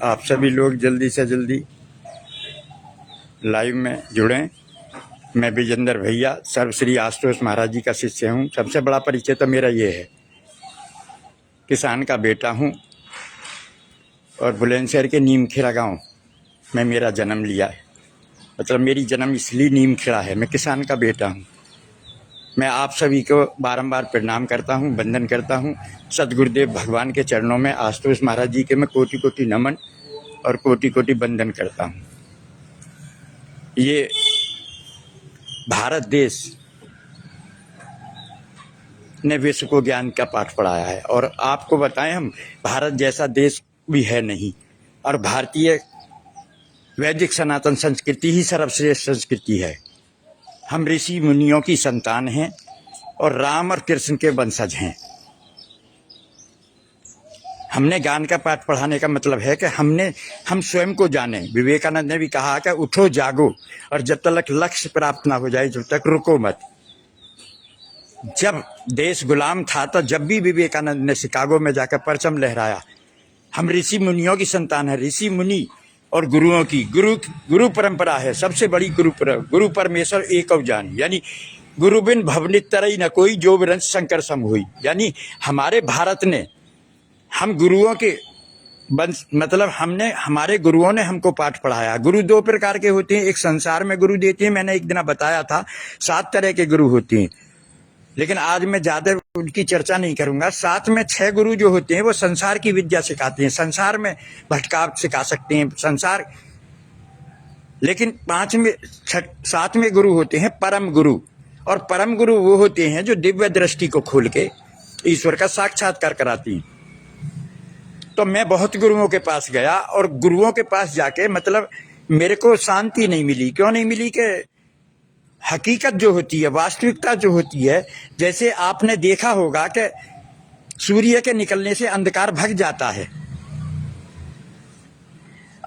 आप सभी लोग जल्दी से जल्दी लाइव में जुड़ें। मैं विजेंद्र भैया सर्वश्री आशुतोष महाराज जी का शिष्य हूँ। सबसे बड़ा परिचय तो मेरा ये है, किसान का बेटा हूँ और बुलंदशहर के नीमखेड़ा गांव में मेरा जन्म लिया है। मतलब मेरी जन्म इसलिए नीमखेड़ा है, मैं किसान का बेटा हूँ। मैं आप सभी को बारंबार प्रणाम करता हूँ, वंदन करता हूँ। सदगुरुदेव भगवान के चरणों में आशुतोष महाराज जी के मैं कोटि कोटि नमन और कोटि कोटि वंदन करता हूँ। ये भारत देश ने विश्व को ज्ञान का पाठ पढ़ाया है और आपको बताएं, हम भारत जैसा देश भी है नहीं, और भारतीय वैदिक सनातन संस्कृति ही सर्वश्रेष्ठ संस्कृति है। हम ऋषि मुनियों की संतान हैं और राम और कृष्ण के वंशज हैं। हमने ज्ञान का पाठ पढ़ाने का मतलब है कि हम स्वयं को जाने। विवेकानंद ने भी कहा कि उठो जागो और जब तक लक्ष्य प्राप्त ना हो जाए जब तक रुको मत। जब देश गुलाम था तो जब भी विवेकानंद ने शिकागो में जाकर परचम लहराया। हम ऋषि मुनियों की संतान है। ऋषि मुनि और गुरुओं की गुरु परंपरा है, सबसे बड़ी गुरु परमेश्वर एक अवजान, यानी गुरु बिन भवनित तरई न कोई, जो विरंश शंकर सम हुई। यानी हमारे भारत ने हम गुरुओं के मतलब हमारे गुरुओं ने हमको पाठ पढ़ाया। गुरु दो प्रकार के होते हैं, एक संसार में गुरु देते हैं, मैंने एक दिन बताया था 7 तरह के गुरु होते हैं, लेकिन आज मैं ज्यादा उनकी चर्चा नहीं करूंगा। 7 में 6 गुरु जो होते हैं वो संसार की विद्या सिखाते हैं, संसार में भटकाव सिखा सकते हैं संसार। लेकिन 7वें गुरु होते हैं परम गुरु, और परम गुरु वो होते हैं जो दिव्य दृष्टि को खोल के ईश्वर का साक्षात्कार कराती हैं। तो मैं बहुत गुरुओं के पास गया और गुरुओं के पास जाके मतलब मेरे को शांति नहीं मिली। क्यों नहीं मिली? कि हकीकत जो होती है, वास्तविकता जो होती है, जैसे आपने देखा होगा कि सूर्य के निकलने से अंधकार भग जाता है।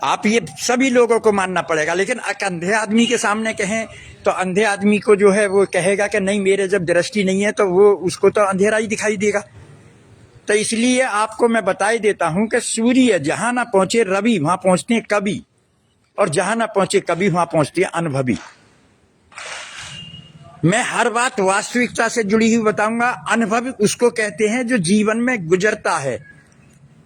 आप ये सभी लोगों को मानना पड़ेगा, लेकिन अंधे आदमी के सामने कहें तो अंधे आदमी को जो है वो कहेगा कि नहीं, मेरे जब दृष्टि नहीं है, तो वो उसको तो अंधेरा ही दिखाई देगा। तो इसलिए आपको मैं बता ही देता हूं कि सूर्य जहां ना पहुंचे रवि, वहां पहुंचते हैं कवि, और जहां ना पहुंचे कवि वहां पहुंचते हैं अनुभवी। मैं हर बात वास्तविकता से जुड़ी हुई बताऊंगा। अनुभव उसको कहते हैं जो जीवन में गुजरता है।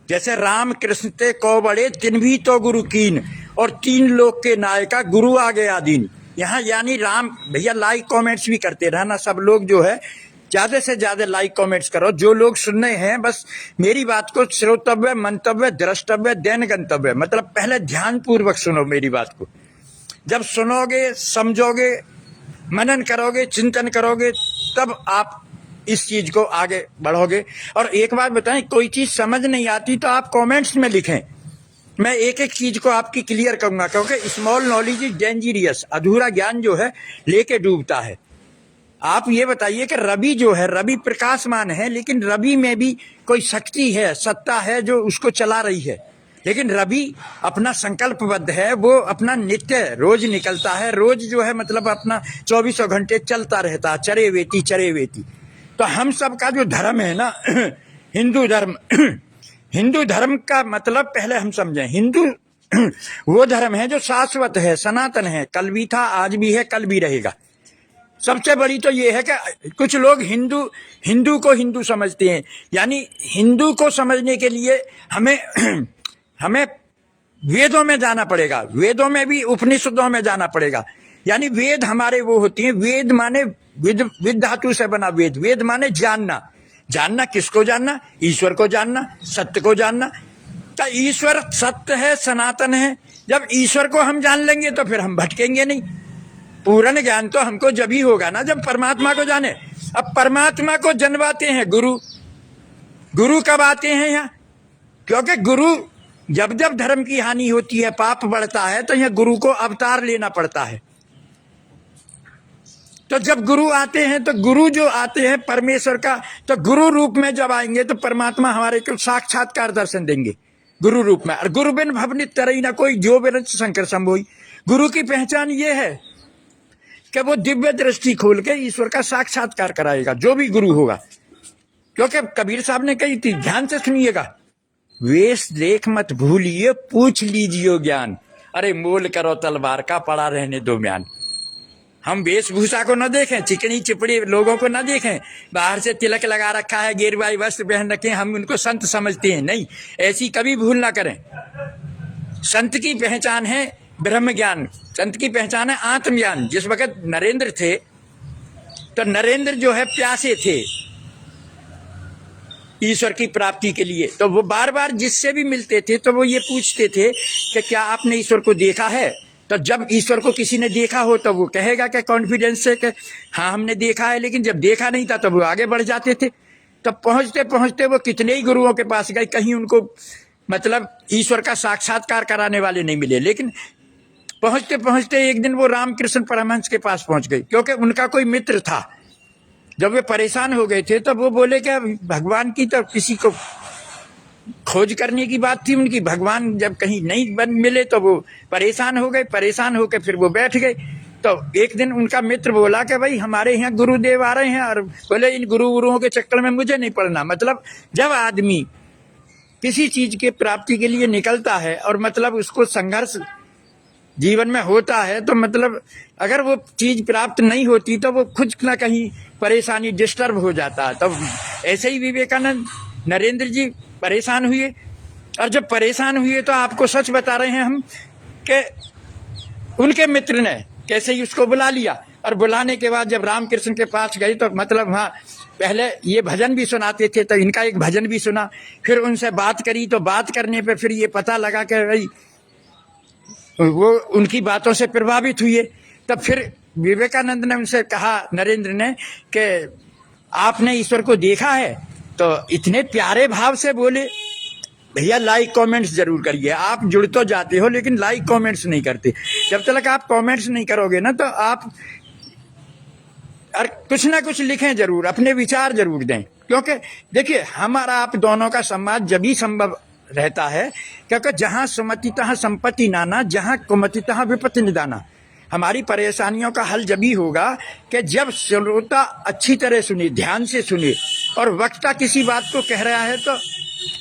जैसे राम कृष्ण ते को बड़े तिन भी तो गुरु कीन, और 3 लोक के नायका गुरु आ गया दीन। यहाँ यानी राम भैया लाइक कमेंट्स भी करते रहना, सब लोग जो है ज्यादा से ज्यादा लाइक कमेंट्स करो। जो लोग सुन रहे हैं बस मेरी बात को श्रोतव्य, मंतव्य, द्रष्टव्य, दैन गंतव्य, मतलब पहले ध्यान पूर्वक सुनो मेरी बात को। जब सुनोगे, समझोगे, मनन करोगे, चिंतन करोगे, तब आप इस चीज को आगे बढ़ोगे। और एक बात बताएं, कोई चीज समझ नहीं आती तो आप कमेंट्स में लिखें, मैं एक एक चीज को आपकी क्लियर करूंगा, क्योंकि स्मॉल नॉलेज इज डेंजरियस। अधूरा ज्ञान जो है लेके डूबता है। आप ये बताइए कि रवि जो है, रवि प्रकाशमान है, लेकिन रवि में भी कोई शक्ति है, सत्ता है जो उसको चला रही है। लेकिन रवि अपना संकल्पबद्ध है, वो अपना नित्य रोज निकलता है, रोज जो है मतलब अपना 24 घंटे चलता रहता है, चरे वेती। तो हम सब का जो धर्म है ना हिंदू धर्म हिंदू धर्म का मतलब पहले हम समझें। हिंदू वो धर्म है जो शाश्वत है, सनातन है, कल भी था, आज भी है, कल भी रहेगा। सबसे बड़ी तो ये है कि कुछ लोग हिंदू को हिंदू समझते हैं। यानी हिंदू को समझने के लिए हमें वेदों में जाना पड़ेगा, वेदों में भी उपनिषदों में जाना पड़ेगा। यानी वेद हमारे वो होती हैं, वेद माने विद धातु से बना वेद। वेद माने जानना किसको जानना? ईश्वर को जानना, सत्य को जानना। तो ईश्वर सत्य है, सनातन है। जब ईश्वर को हम जान लेंगे तो फिर हम भटकेंगे नहीं। पूर्ण ज्ञान तो हमको जब ही होगा ना जब परमात्मा को जाने। अब परमात्मा को जनवाते हैं गुरु कब आते हैं यहाँ? क्योंकि गुरु जब धर्म की हानि होती है, पाप बढ़ता है, तो यहाँ गुरु को अवतार लेना पड़ता है। तो जब गुरु आते हैं तो गुरु जो आते हैं परमेश्वर का, तो गुरु रूप में जब आएंगे तो परमात्मा हमारे को साक्षात्कार दर्शन देंगे गुरु रूप में। और गुरु बिन भवनित तरई न कोई, जो विरंच शंकर संभोई। गुरु की पहचान ये है कि वो दिव्य दृष्टि खोल के ईश्वर का साक्षात्कार कराएगा, जो भी गुरु होगा। क्योंकि कबीर साहब ने कही थी, ध्यान से सुनिएगा, वेश देख मत भूलिए, पूछ लीजिए ज्ञान। अरे मोल करो तलवार का, पड़ा रहने दो म्यान। हम वेशभूषा को न देखें, चिकनी चिपड़ी लोगों को न देखें, बाहर से तिलक लगा रखा है, गेरुआई वस्त्र पहन रखे हैं, हम उनको संत समझते हैं। नहीं, ऐसी कभी भूल ना करें। संत की पहचान है ब्रह्म ज्ञान, संत की पहचान है आत्मज्ञान। जिस वक्त नरेंद्र थे तो नरेंद्र जो है प्यासे थे ईश्वर की प्राप्ति के लिए, तो वो बार बार जिससे भी मिलते थे तो वो ये पूछते थे कि क्या आपने ईश्वर को देखा है। तो जब ईश्वर को किसी ने देखा हो तो वो कहेगा कि कॉन्फिडेंस से कि हाँ हमने देखा है, लेकिन जब देखा नहीं था तो वो आगे बढ़ जाते थे। तो पहुंचते पहुंचते वो कितने ही गुरुओं के पास गए, कहीं उनको मतलब ईश्वर का साक्षात्कार कराने वाले नहीं मिले। लेकिन पहुंचते पहुंचते एक दिन वो रामकृष्ण परमहंस के पास पहुंच गए, क्योंकि उनका कोई मित्र था। जब वे परेशान हो गए थे तो वो बोले कि भगवान की तो किसी को खोज करने की बात थी उनकी, भगवान जब कहीं नहीं बन मिले तो वो परेशान हो गए। परेशान होकर फिर वो बैठ गए। तो एक दिन उनका मित्र बोला कि भाई हमारे यहाँ गुरुदेव आ रहे हैं, और बोले इन गुरुओं के चक्कर में मुझे नहीं पड़ना। मतलब जब आदमी किसी चीज के प्राप्ति के लिए निकलता है और मतलब उसको संघर्ष जीवन में होता है, तो मतलब अगर वो चीज प्राप्त नहीं होती तो वो खुद ना कहीं परेशानी डिस्टर्ब हो जाता है। तब ऐसे ही विवेकानंद नरेंद्र जी परेशान हुए, और जब परेशान हुए तो आपको सच बता रहे हैं हम कि उनके मित्र ने कैसे ही उसको बुला लिया। और बुलाने के बाद जब रामकृष्ण के पास गए तो मतलब हाँ पहले ये भजन भी सुनाते थे तो इनका एक भजन भी सुना, फिर उनसे बात करी। तो बात करने पे फिर ये पता लगा कि भाई वो उनकी बातों से प्रभावित हुए। तब फिर विवेकानंद ने उनसे कहा, नरेंद्र ने, कि आपने ईश्वर को देखा है। तो इतने प्यारे भाव से बोले, भैया लाइक कमेंट्स जरूर करिए। आप जुड़ तो जाते हो लेकिन लाइक कमेंट्स नहीं करते। जब तक आप कमेंट्स नहीं करोगे ना तो आप और कुछ ना कुछ लिखें जरूर, अपने विचार जरूर दें। क्योंकि देखिए हमारा आप दोनों का संवाद जब ही संभव रहता है क्योंकि जहां सुमतितः संपत्ति नाना, जहां कुमतितः विपत्ति निदाना। हमारी परेशानियों का हल जब ही होगा कि जब श्रोता अच्छी तरह सुने, ध्यान से सुने, और वक्ता किसी बात को कह रहा है तो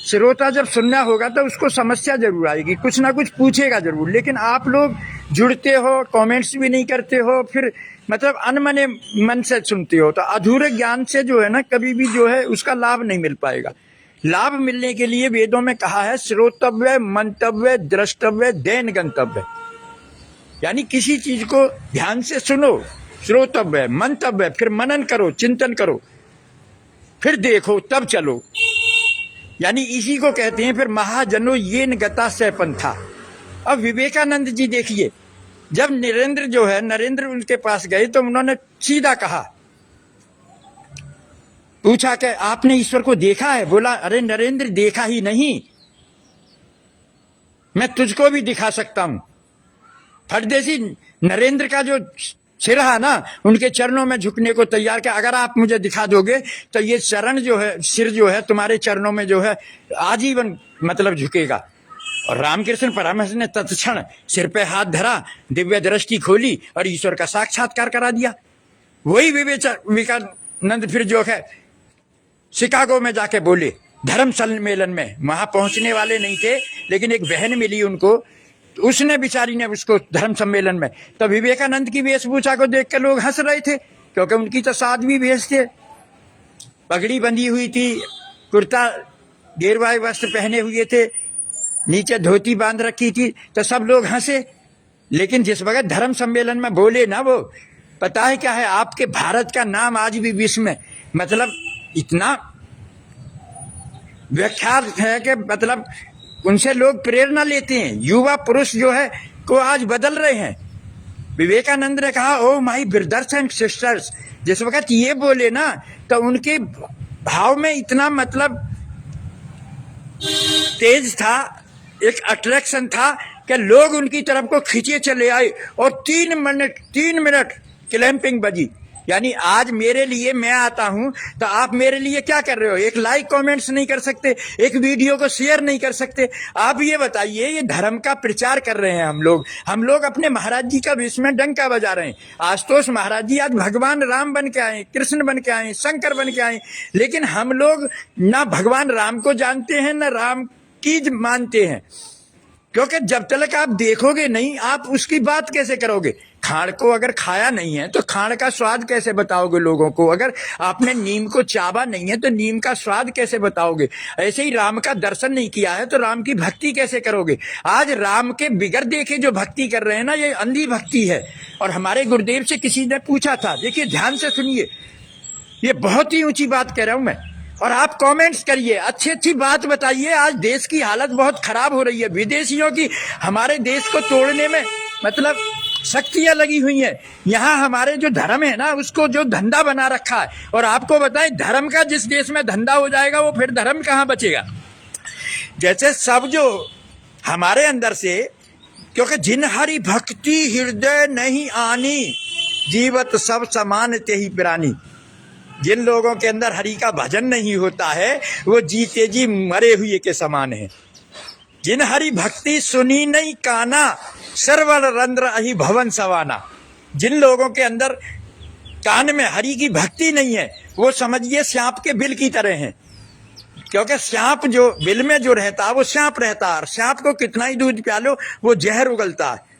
श्रोता जब सुनना होगा तो उसको समस्या जरूर आएगी, कुछ ना कुछ पूछेगा जरूर। लेकिन आप लोग जुड़ते हो, कमेंट्स भी नहीं करते हो, फिर मतलब अनमने मन से सुनते हो, तो अधूरे ज्ञान से जो है ना कभी भी जो है उसका लाभ नहीं मिल पाएगा। लाभ मिलने के लिए वेदों में कहा है श्रोतव्य, मंतव्य, द्रष्टव्य, दैन गंतव्य। यानी किसी चीज को ध्यान से सुनो, श्रोतव्य, मंतव्य, फिर मनन करो, चिंतन करो, फिर देखो, तब चलो। यानी इसी को कहते हैं फिर महाजनो येन गता से पंथा। अब विवेकानंद जी देखिए, जब नरेंद्र जो है, नरेंद्र उनके पास गए तो उन्होंने सीधा कहा, पूछा कि आपने ईश्वर को देखा है। बोला अरे नरेंद्र देखा ही नहीं, मैं तुझको भी दिखा सकता हूं। फटदेसी नरेंद्र का जो सिर है ना, उनके चरणों में झुकने को तैयार कि अगर आप मुझे दिखा दोगे तो ये चरण जो है, सिर जो है तुम्हारे चरणों में जो है आजीवन मतलब झुकेगा। और रामकृष्ण परमहंस ने तत्क्षण सिर पे हाथ धरा, दिव्य दृष्टि खोली और ईश्वर का साक्षात्कार करा दिया। वही विवेकानंद फिर जो है शिकागो में जाके बोले, धर्म सम्मेलन में, वहां पहुंचने वाले नहीं थे लेकिन एक बहन मिली उनको, तो उसने बिचारी ने उसको धर्म सम्मेलन में, तो विवेकानंद की वेशभूषा को देख कर लोग हंस रहे थे क्योंकि उनकी तो साध्वी वेश थे, पगड़ी बंधी हुई थी, कुर्ता गेरुआई वस्त्र पहने हुए थे, नीचे धोती बांध रखी थी, तो सब लोग हंसे। लेकिन जिस वक्त धर्म सम्मेलन में बोले ना, वो पता है क्या है, आपके भारत का नाम आज भी विश्व में मतलब इतना विख्यात है कि मतलब उनसे लोग प्रेरणा लेते हैं। युवा पुरुष जो है को आज बदल रहे हैं। विवेकानंद ने कहा, oh my brothers and sisters. जिस वक्त ये बोले ना तो उनके भाव में इतना मतलब तेज था, एक अट्रैक्शन था कि लोग उनकी तरफ को खींचे चले आए और 3 मिनट क्लैंपिंग बजी। यानी आज मेरे लिए, मैं आता हूं तो आप मेरे लिए क्या कर रहे हो? एक लाइक कमेंट्स नहीं कर सकते, एक वीडियो को शेयर नहीं कर सकते। आप ये बताइए, ये धर्म का प्रचार कर रहे हैं हम लोग अपने महाराज जी का विश्व में डंका बजा रहे हैं। आशुतोष महाराज जी आज भगवान राम बन के आए, कृष्ण बन के आए, शंकर बन के आए, लेकिन हम लोग ना भगवान राम को जानते हैं, ना राम भक्ति मानते हैं, क्योंकि जब तक आप देखोगे नहीं आप उसकी बात कैसे करोगे। खाण को अगर खाया नहीं है तो खाण का स्वाद कैसे बताओगे लोगों को। अगर आपने नीम को चावा नहीं है तो नीम का स्वाद कैसे बताओगे। ऐसे ही राम का दर्शन नहीं किया है तो राम की भक्ति कैसे करोगे। आज राम के बिगड़ देखे जो भक्ति कर रहे हैं ना, ये अंधी भक्ति है। और हमारे गुरुदेव से किसी ने पूछा था, देखिए ध्यान से सुनिए, ये बहुत ही ऊंची बात कह रहा हूं मैं, और आप कमेंट्स करिए, अच्छी अच्छी बात बताइए। आज देश की हालत बहुत खराब हो रही है, विदेशियों की हमारे देश को तोड़ने में मतलब शक्तियां लगी हुई हैं। यहाँ हमारे जो धर्म है ना उसको जो धंधा बना रखा है। और आपको बताएं, धर्म का जिस देश में धंधा हो जाएगा वो फिर धर्म कहाँ बचेगा। जैसे सब जो हमारे अंदर से, क्योंकि जिन हरि भक्ति हृदय नहीं आनी, जीवत सब समान ते ही प्राणी। जिन लोगों के अंदर हरि का भजन नहीं होता है वो जीते जी मरे हुए के समान है। जिन हरि भक्ति सुनी नहीं काना, सर्वर रंध्र अहि भवन सवाना। जिन लोगों के अंदर कान में हरि की भक्ति नहीं है वो समझिए सांप के बिल की तरह हैं, क्योंकि सांप जो बिल में जो रहता है वो सांप रहता है, और सांप को कितना ही दूध प्यालो वो जहर उगलता है।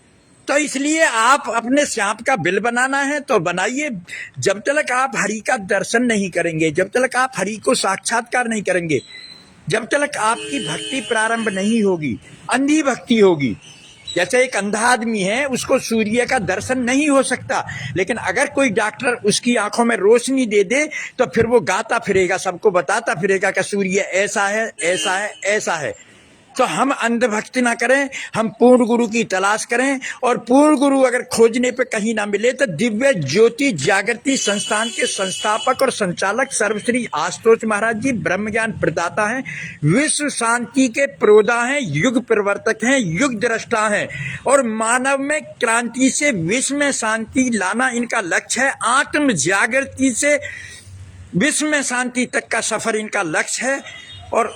तो इसलिए आप अपने सांप का बिल बनाना है तो बनाइए। जब तक आप हरि का दर्शन नहीं करेंगे, जब तक आप हरि को साक्षात्कार नहीं करेंगे, जब तक आपकी भक्ति प्रारंभ नहीं होगी, अंधी भक्ति होगी। जैसे एक अंधा आदमी है, उसको सूर्य का दर्शन नहीं हो सकता, लेकिन अगर कोई डॉक्टर उसकी आंखों में रोशनी दे दे तो फिर वो गाता फिरेगा, सबको बताता फिरेगा कि सूर्य ऐसा है, ऐसा है, ऐसा है। तो हम अंधभक्ति ना करें, हम पूर्ण गुरु की तलाश करें। और पूर्ण गुरु अगर खोजने पे कहीं ना मिले तो दिव्य ज्योति जागृति संस्थान के संस्थापक और संचालक सर्वश्री आशुतोष महाराज जी ब्रह्म ज्ञान प्रदाता हैं, विश्व शांति के प्रोदा हैं, युग प्रवर्तक हैं, युग दृष्टा हैं, और मानव में क्रांति से विश्व में शांति लाना इनका लक्ष्य है। आत्म जागृति से विश्व में शांति तक का सफर इनका लक्ष्य है, और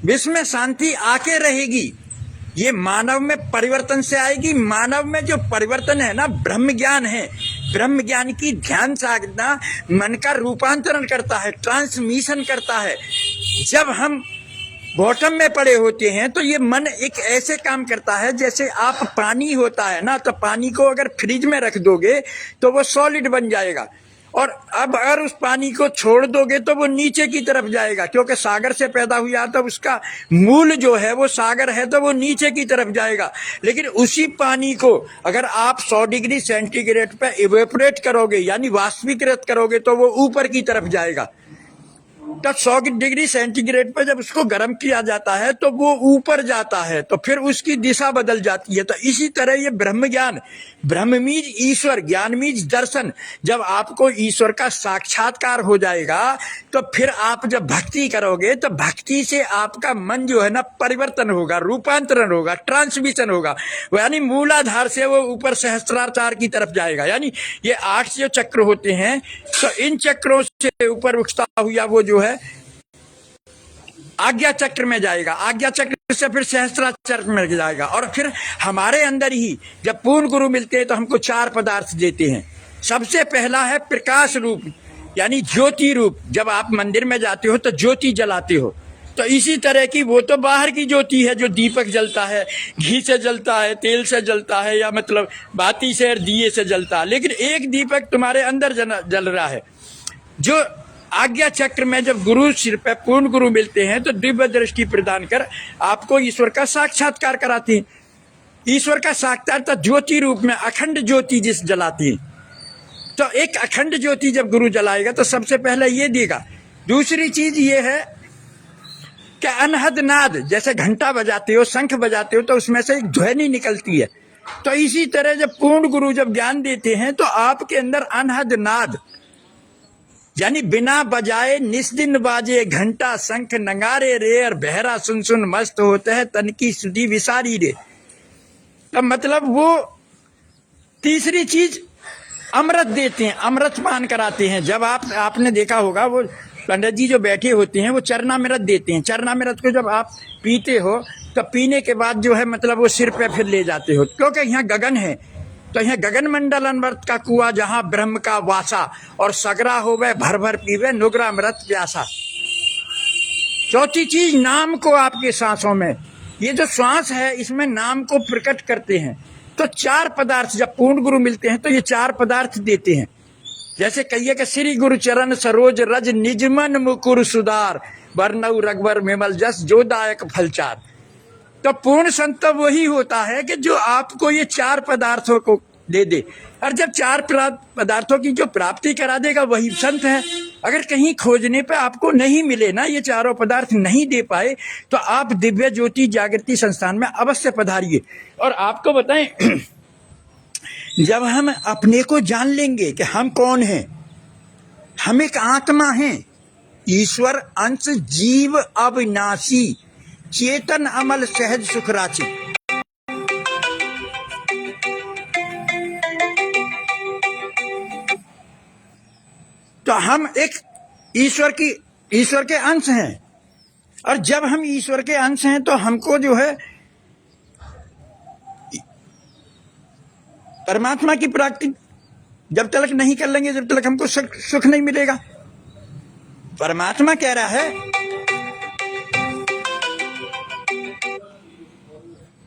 विश्व में शांति आके रहेगी। ये मानव में परिवर्तन से आएगी। मानव में जो परिवर्तन है ना, ब्रह्म ज्ञान है। ब्रह्म ज्ञान की ध्यान साधना मन का रूपांतरण करता है, ट्रांसमिशन करता है। जब हम बॉटम में पड़े होते हैं तो ये मन एक ऐसे काम करता है जैसे आप पानी होता है ना, तो पानी को अगर फ्रिज में रख दोगे तो वो सॉलिड बन जाएगा, और अब अगर उस पानी को छोड़ दोगे तो वो नीचे की तरफ जाएगा, क्योंकि सागर से पैदा हुआ तो उसका मूल जो है वो सागर है, तो वो नीचे की तरफ जाएगा। लेकिन उसी पानी को अगर आप 100 डिग्री सेंटीग्रेड पे इवेपोरेट करोगे यानी वाष्पीकृत करोगे तो वो ऊपर की तरफ जाएगा। तब 100 डिग्री सेंटीग्रेड पर जब उसको गर्म किया जाता है तो वो ऊपर जाता है, तो फिर उसकी दिशा बदल जाती है। तो इसी तरह ये ब्रह्म ज्ञान, ब्रह्म मीज ईश्वर, ज्ञान मीज दर्शन। जब आपको ईश्वर का साक्षात्कार हो जाएगा तो फिर आप जब भक्ति करोगे तो भक्ति से आपका मन जो है ना परिवर्तन होगा, रूपांतरण होगा, ट्रांसमिशन होगा, यानी मूलाधार से वो ऊपर सहस्त्राचार की तरफ जाएगा। यानी ये 8 जो चक्र होते हैं तो इन चक्रों से ऊपर उठता हुआ वो जो है आज्ञा चक्र में जाएगा, आज्ञा चक्र से फिर सहस्त्राचार में जाएगा, और फिर हमारे अंदर ही जब पूर्ण गुरु मिलते हैं तो हमको 4 पदार्थ देते हैं। सबसे पहला है प्रकाश रूप यानी ज्योति रूप। जब आप मंदिर में जाते हो तो ज्योति जलाते हो, तो इसी तरह की वो तो बाहर की ज्योति है जो दीपक जलता है, घी से जलता है, तेल से जलता है, या मतलब बाती से और दिए से जलता है। लेकिन एक दीपक तुम्हारे अंदर जल रहा है। जो आज्ञा चक्र में जब गुरु सिर पे पूर्ण गुरु मिलते हैं तो दिव्य दृष्टि प्रदान कर आपको ईश्वर का साक्षात्कार कराते हैं। ईश्वर का साक्षात्कार ज्योति रूप में अखंड ज्योति जिस जलाती है। तो एक अखंड ज्योति जब गुरु जलाएगा तो सबसे पहले ये देगा। दूसरी चीज ये है कि अनहद नाद, जैसे घंटा बजाते हो, शंख बजाते हो, तो उसमें से एक ध्वनि निकलती है। तो इसी तरह जब पूर्ण गुरु जब ज्ञान देते हैं तो आपके अंदर अनहद नाद यानी बिना बजाए निस्दिन बाजे घंटा शंख नगारे रे, और बहरा सुन सुन मस्त होते हैं तन की सुधी विसारी रे। तो मतलब वो तीसरी चीज अमृत देते हैं, अमृत पान कराते हैं। जब आपने देखा होगा वो पंडित जी जो बैठे होते हैं वो चरणामृत देते हैं। चरणामृत को जब आप पीते हो तो पीने के बाद जो है मतलब वो सिर पे फिर ले जाते हो, क्योंकि यहाँ गगन है। तो यह गगन मंडल अमृत का कुआं जहां ब्रह्म का वासा, और सगरा होवे भर भर पीवे नुगरा अमृत प्यासा। चौथी चीज, नाम को आपके सांसों में, ये जो श्वास है इसमें नाम को प्रकट करते हैं। तो 4 पदार्थ जब पूर्ण गुरु मिलते हैं तो ये 4 पदार्थ देते हैं। जैसे कहिए कि श्री गुरु चरण सरोज रज निजमन मुकुर सुधार, वर्णव रघुवर विमल जस जोदायक फलचार। तो पूर्ण संत तो वही होता है कि जो आपको ये 4 पदार्थों को दे दे, और जब 4 पदार्थों की जो प्राप्ति करा देगा वही संत है। अगर कहीं खोजने पे आपको नहीं मिले ना, ये चारों पदार्थ नहीं दे पाए, तो आप दिव्य ज्योति जागृति संस्थान में अवश्य पधारिए। और आपको बताएं, जब हम अपने को जान लेंगे कि हम कौन हैं, हम एक आत्मा हैं, ईश्वर अंश जीव अविनाशी, चेतन अमल सहज सुख राशि। तो हम एक ईश्वर के अंश हैं, और जब हम ईश्वर के अंश हैं तो हमको जो है परमात्मा की प्राप्ति जब तक नहीं कर लेंगे, जब तक हमको सुख नहीं मिलेगा। परमात्मा कह रहा है,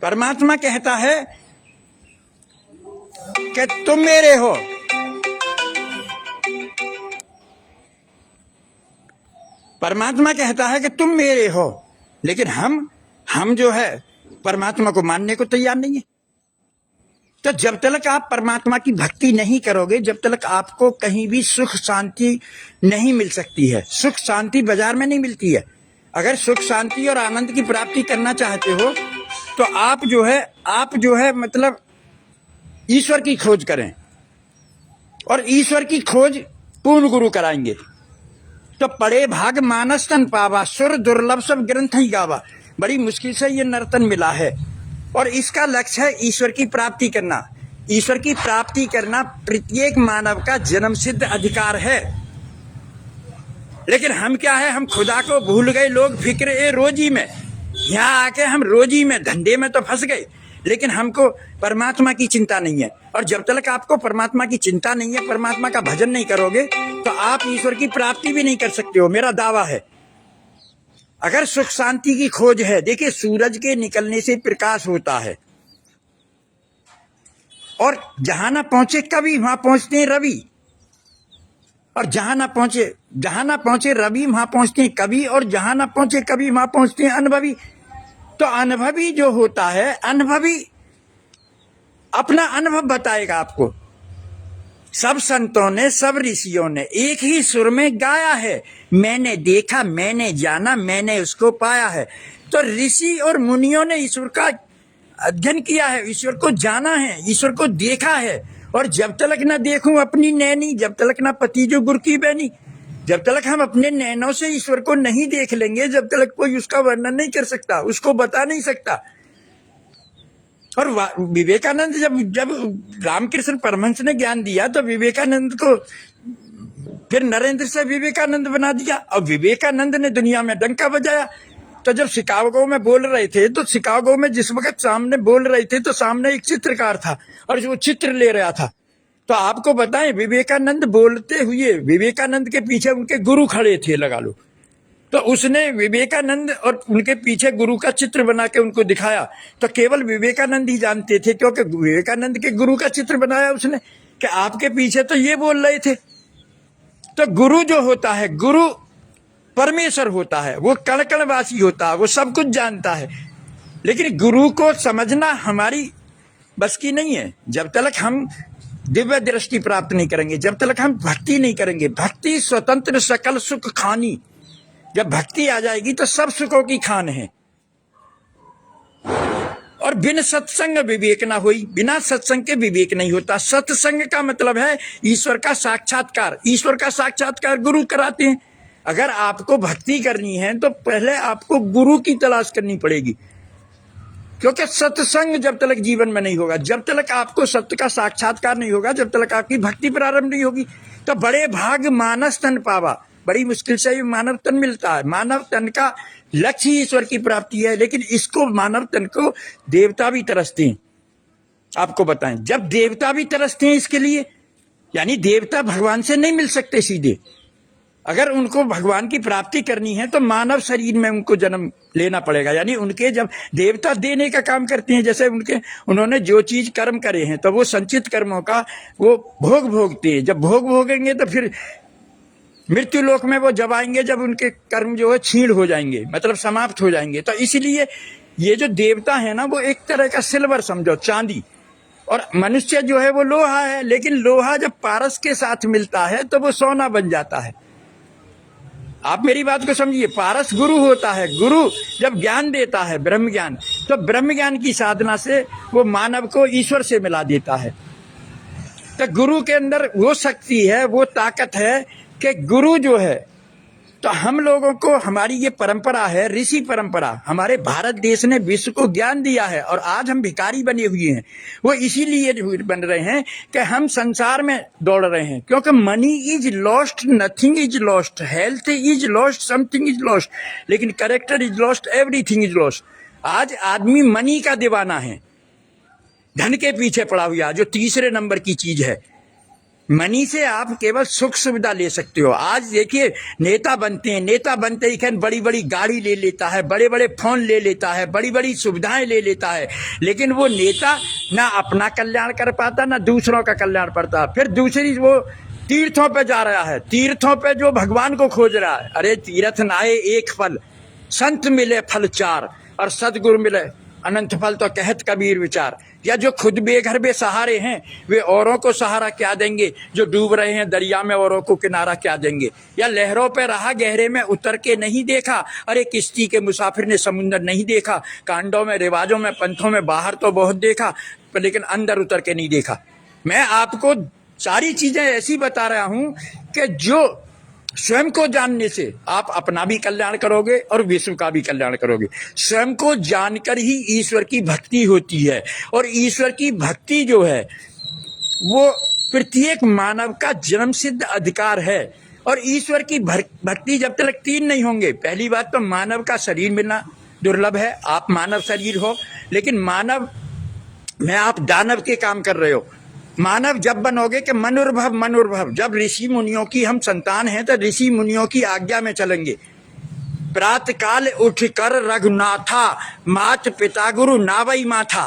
परमात्मा कहता है कि तुम मेरे हो। परमात्मा कहता है कि तुम मेरे हो, लेकिन हम जो है परमात्मा को मानने को तैयार नहीं है। तो जब तक आप परमात्मा की भक्ति नहीं करोगे, जब तक आपको कहीं भी सुख शांति नहीं मिल सकती है। सुख शांति बाजार में नहीं मिलती है। अगर सुख शांति और आनंद की प्राप्ति करना चाहते हो तो आप जो है मतलब ईश्वर की खोज करें, और ईश्वर की खोज पूर्ण गुरु कराएंगे। तो पड़े भाग मानस तन पावा, सुर दुर्लभ सब ग्रंथ ही गावा। बड़ी मुश्किल से ये नर्तन मिला है, और इसका लक्ष्य है ईश्वर की प्राप्ति करना। ईश्वर की प्राप्ति करना प्रत्येक मानव का जन्म सिद्ध अधिकार है। लेकिन हम क्या है, हम खुदा को भूल गए लोग फिक्र ए रोजी में। यहाँ आके हम रोजी में, धंधे में तो फंस गए, लेकिन हमको परमात्मा की चिंता नहीं है। और जब तक आपको परमात्मा की चिंता नहीं है, परमात्मा का भजन नहीं करोगे, तो आप ईश्वर की प्राप्ति भी नहीं कर सकते हो। मेरा दावा है। अगर सुख शांति की खोज है, देखिए सूरज के निकलने से प्रकाश होता है, और जहां ना पहुंचे कवि वहां पहुंचते हैं रवि, और जहां ना पहुंचे रवि वहां पहुंचते हैं कवि, और जहां ना पहुंचे कवि वहां पहुंचते हैं अनुभवी। तो अनुभवी जो होता है, अनुभवी अपना अनुभव बताएगा आपको। सब संतों ने, सब ऋषियों ने एक ही सुर में गाया है, मैंने देखा, मैंने जाना, मैंने उसको पाया है। तो ऋषि और मुनियों ने ईश्वर का अध्ययन किया है, ईश्वर को जाना है, ईश्वर को देखा है। और जब तक ना देखूं अपनी नैनी, जब तक ना पति जो गुर की बहनी, जब तक हम अपने नैनों से ईश्वर को नहीं देख लेंगे, जब तक कोई उसका वर्णन नहीं कर सकता, उसको बता नहीं सकता। और विवेकानंद जब रामकृष्ण परमहंस ने ज्ञान दिया, तो विवेकानंद को फिर नरेंद्र से विवेकानंद बना दिया, और विवेकानंद ने दुनिया में डंका बजाया। तो जब शिकागो में बोल रहे थे, तो शिकागो में जिस वक्त सामने बोल रहे थे, तो सामने एक चित्रकार था और जो चित्र ले रहा था। तो आपको बताएं, विवेकानंद बोलते हुए, विवेकानंद के पीछे उनके गुरु खड़े थे, लगा लो। तो उसने विवेकानंद और उनके पीछे गुरु का चित्र बना के उनको दिखाया। तो केवल विवेकानंद ही जानते थे, क्योंकि विवेकानंद के गुरु का चित्र बनाया उसने, कि आपके पीछे तो ये बोल रहे थे। तो गुरु जो होता है, गुरु परमेश्वर होता है, वो कण कणवासी होता है, वो सब कुछ जानता है। लेकिन गुरु को समझना हमारी बस की नहीं है। जब तक हम दिव्य दृष्टि प्राप्त नहीं करेंगे, जब तक हम भक्ति नहीं करेंगे, भक्ति स्वतंत्र सकल सुख खानी। जब भक्ति आ जाएगी तो सब सुखों की खान है। और बिन सत्संग विवेक ना हुई, बिना सत्संग के विवेक नहीं होता। सत्संग का मतलब है ईश्वर का साक्षात्कार। ईश्वर का साक्षात्कार गुरु कराते हैं। अगर आपको भक्ति करनी है तो पहले आपको गुरु की तलाश करनी पड़ेगी, क्योंकि सत्संग जब तक जीवन में नहीं होगा, जब तक आपको सत्य का साक्षात्कार नहीं होगा, जब तक आपकी भक्ति प्रारंभ नहीं होगी। तो बड़े भाग मानस तन पावा, बड़ी मुश्किल से मानव तन मिलता है। मानव तन का लक्ष्य ही ईश्वर की प्राप्ति है, लेकिन इसको, मानव तन को देवता भी तरसते हैं। आपको बताएं, जब देवता भी तरसते हैं इसके लिए, यानी देवता भगवान से नहीं मिल सकते सीधे, अगर उनको भगवान की प्राप्ति करनी है तो मानव शरीर में उनको जन्म लेना पड़ेगा। यानी उनके जब देवता देने का काम करते हैं, जैसे उन्होंने जो चीज कर्म करे हैं तो वो संचित कर्मों का वो भोग भोगते हैं। जब भोग भोगेंगे तो फिर मृत्यु लोक में वो जब आएंगे जब उनके कर्म जो है क्षीण हो जाएंगे, मतलब समाप्त हो जाएंगे। तो इसलिए ये जो देवता है ना वो एक तरह का सिल्वर समझो, चांदी, और मनुष्य जो है वो लोहा है। लेकिन लोहा जब पारस के साथ मिलता है तो वो सोना बन जाता है। आप मेरी बात को समझिए, पारस गुरु होता है। गुरु जब ज्ञान देता है ब्रह्म ज्ञान, तो ब्रह्म ज्ञान की साधना से वो मानव को ईश्वर से मिला देता है। तो गुरु के अंदर वो शक्ति है, वो ताकत है कि गुरु जो है, तो हम लोगों को हमारी ये परंपरा है, ऋषि परंपरा, हमारे भारत देश ने विश्व को ज्ञान दिया है और आज हम भिखारी बने हुए हैं। वो इसीलिए बन रहे हैं कि हम संसार में दौड़ रहे हैं, क्योंकि money is lost, nothing is lost, health is lost, something is lost, लेकिन character is lost, everything is lost. आज आदमी मनी का दीवाना है, धन के पीछे पड़ा हुआ, जो तीसरे नंबर की चीज है। मनी से आप केवल सुख सुविधा ले सकते हो। आज देखिए नेता बनते हैं, नेता बनते ही बड़ी बड़ी गाड़ी ले लेता है, बड़े बड़े फोन ले लेता है, बड़ी बड़ी सुविधाएं ले लेता है, लेकिन वो नेता ना अपना कल्याण कर पाता ना दूसरों का कल्याण करता। फिर दूसरी वो तीर्थों पे जा रहा है, तीर्थों पे जो भगवान को खोज रहा है। अरे तीर्थ नाए एक फल, संत मिले फल चार, और सदगुरु मिले अनंत फल, तो कहत कबीर विचार। या जो खुद बेघर बेसहारे हैं वे औरों को सहारा क्या देंगे, जो डूब रहे हैं दरिया में औरों को किनारा क्या देंगे। या लहरों पे रहा गहरे में उतर के नहीं देखा, अरे किश्ती के मुसाफिर ने समुंदर नहीं देखा। कांडों में, रिवाजों में, पंथों में बाहर तो बहुत देखा, पर लेकिन अंदर उतर के नहीं देखा। मैं आपको सारी चीजें ऐसी बता रहा हूं कि जो स्वयं को जानने से आप अपना भी कल्याण करोगे और विश्व का भी कल्याण करोगे। स्वयं को जानकर ही ईश्वर की भक्ति होती है, और ईश्वर की भक्ति जो है वो प्रत्येक मानव का जन्म सिद्ध अधिकार है। और ईश्वर की भक्ति जब तक तीन नहीं होंगे, पहली बात तो मानव का शरीर मिलना दुर्लभ है। आप मानव शरीर हो, लेकिन मानव में आप दानव के काम कर रहे हो। मानव जब बनोगे कि मनुर्भव, मनुर्भव, जब ऋषि मुनियों की हम संतान हैं तो ऋषि मुनियों की आज्ञा में चलेंगे। प्रातः काल उठकर रघुनाथा, मात पिता गुरु नावई माथा।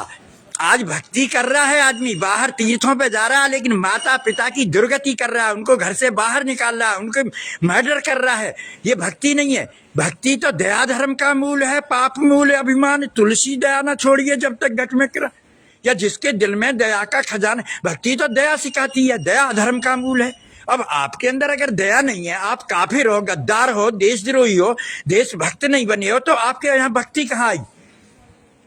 आज भक्ति कर रहा है आदमी, बाहर तीर्थों पे जा रहा है, लेकिन माता पिता की दुर्गति कर रहा है, उनको घर से बाहर निकाल रहा है, उनको मर्डर कर रहा है। ये भक्ति नहीं है। भक्ति तो दया धर्म का मूल है, पाप मूल है अभिमान। तुलसी दया न छोड़िए जब तक घट में करा, या जिसके दिल में दया का खजाना। भक्ति तो दया सिखाती है, दया धर्म का मूल है। अब आपके अंदर अगर दया नहीं है, आप काफिर हो, गद्दार हो, देशद्रोही हो, देशभक्त नहीं बने हो, तो आपके यहाँ भक्ति कहाँ आई।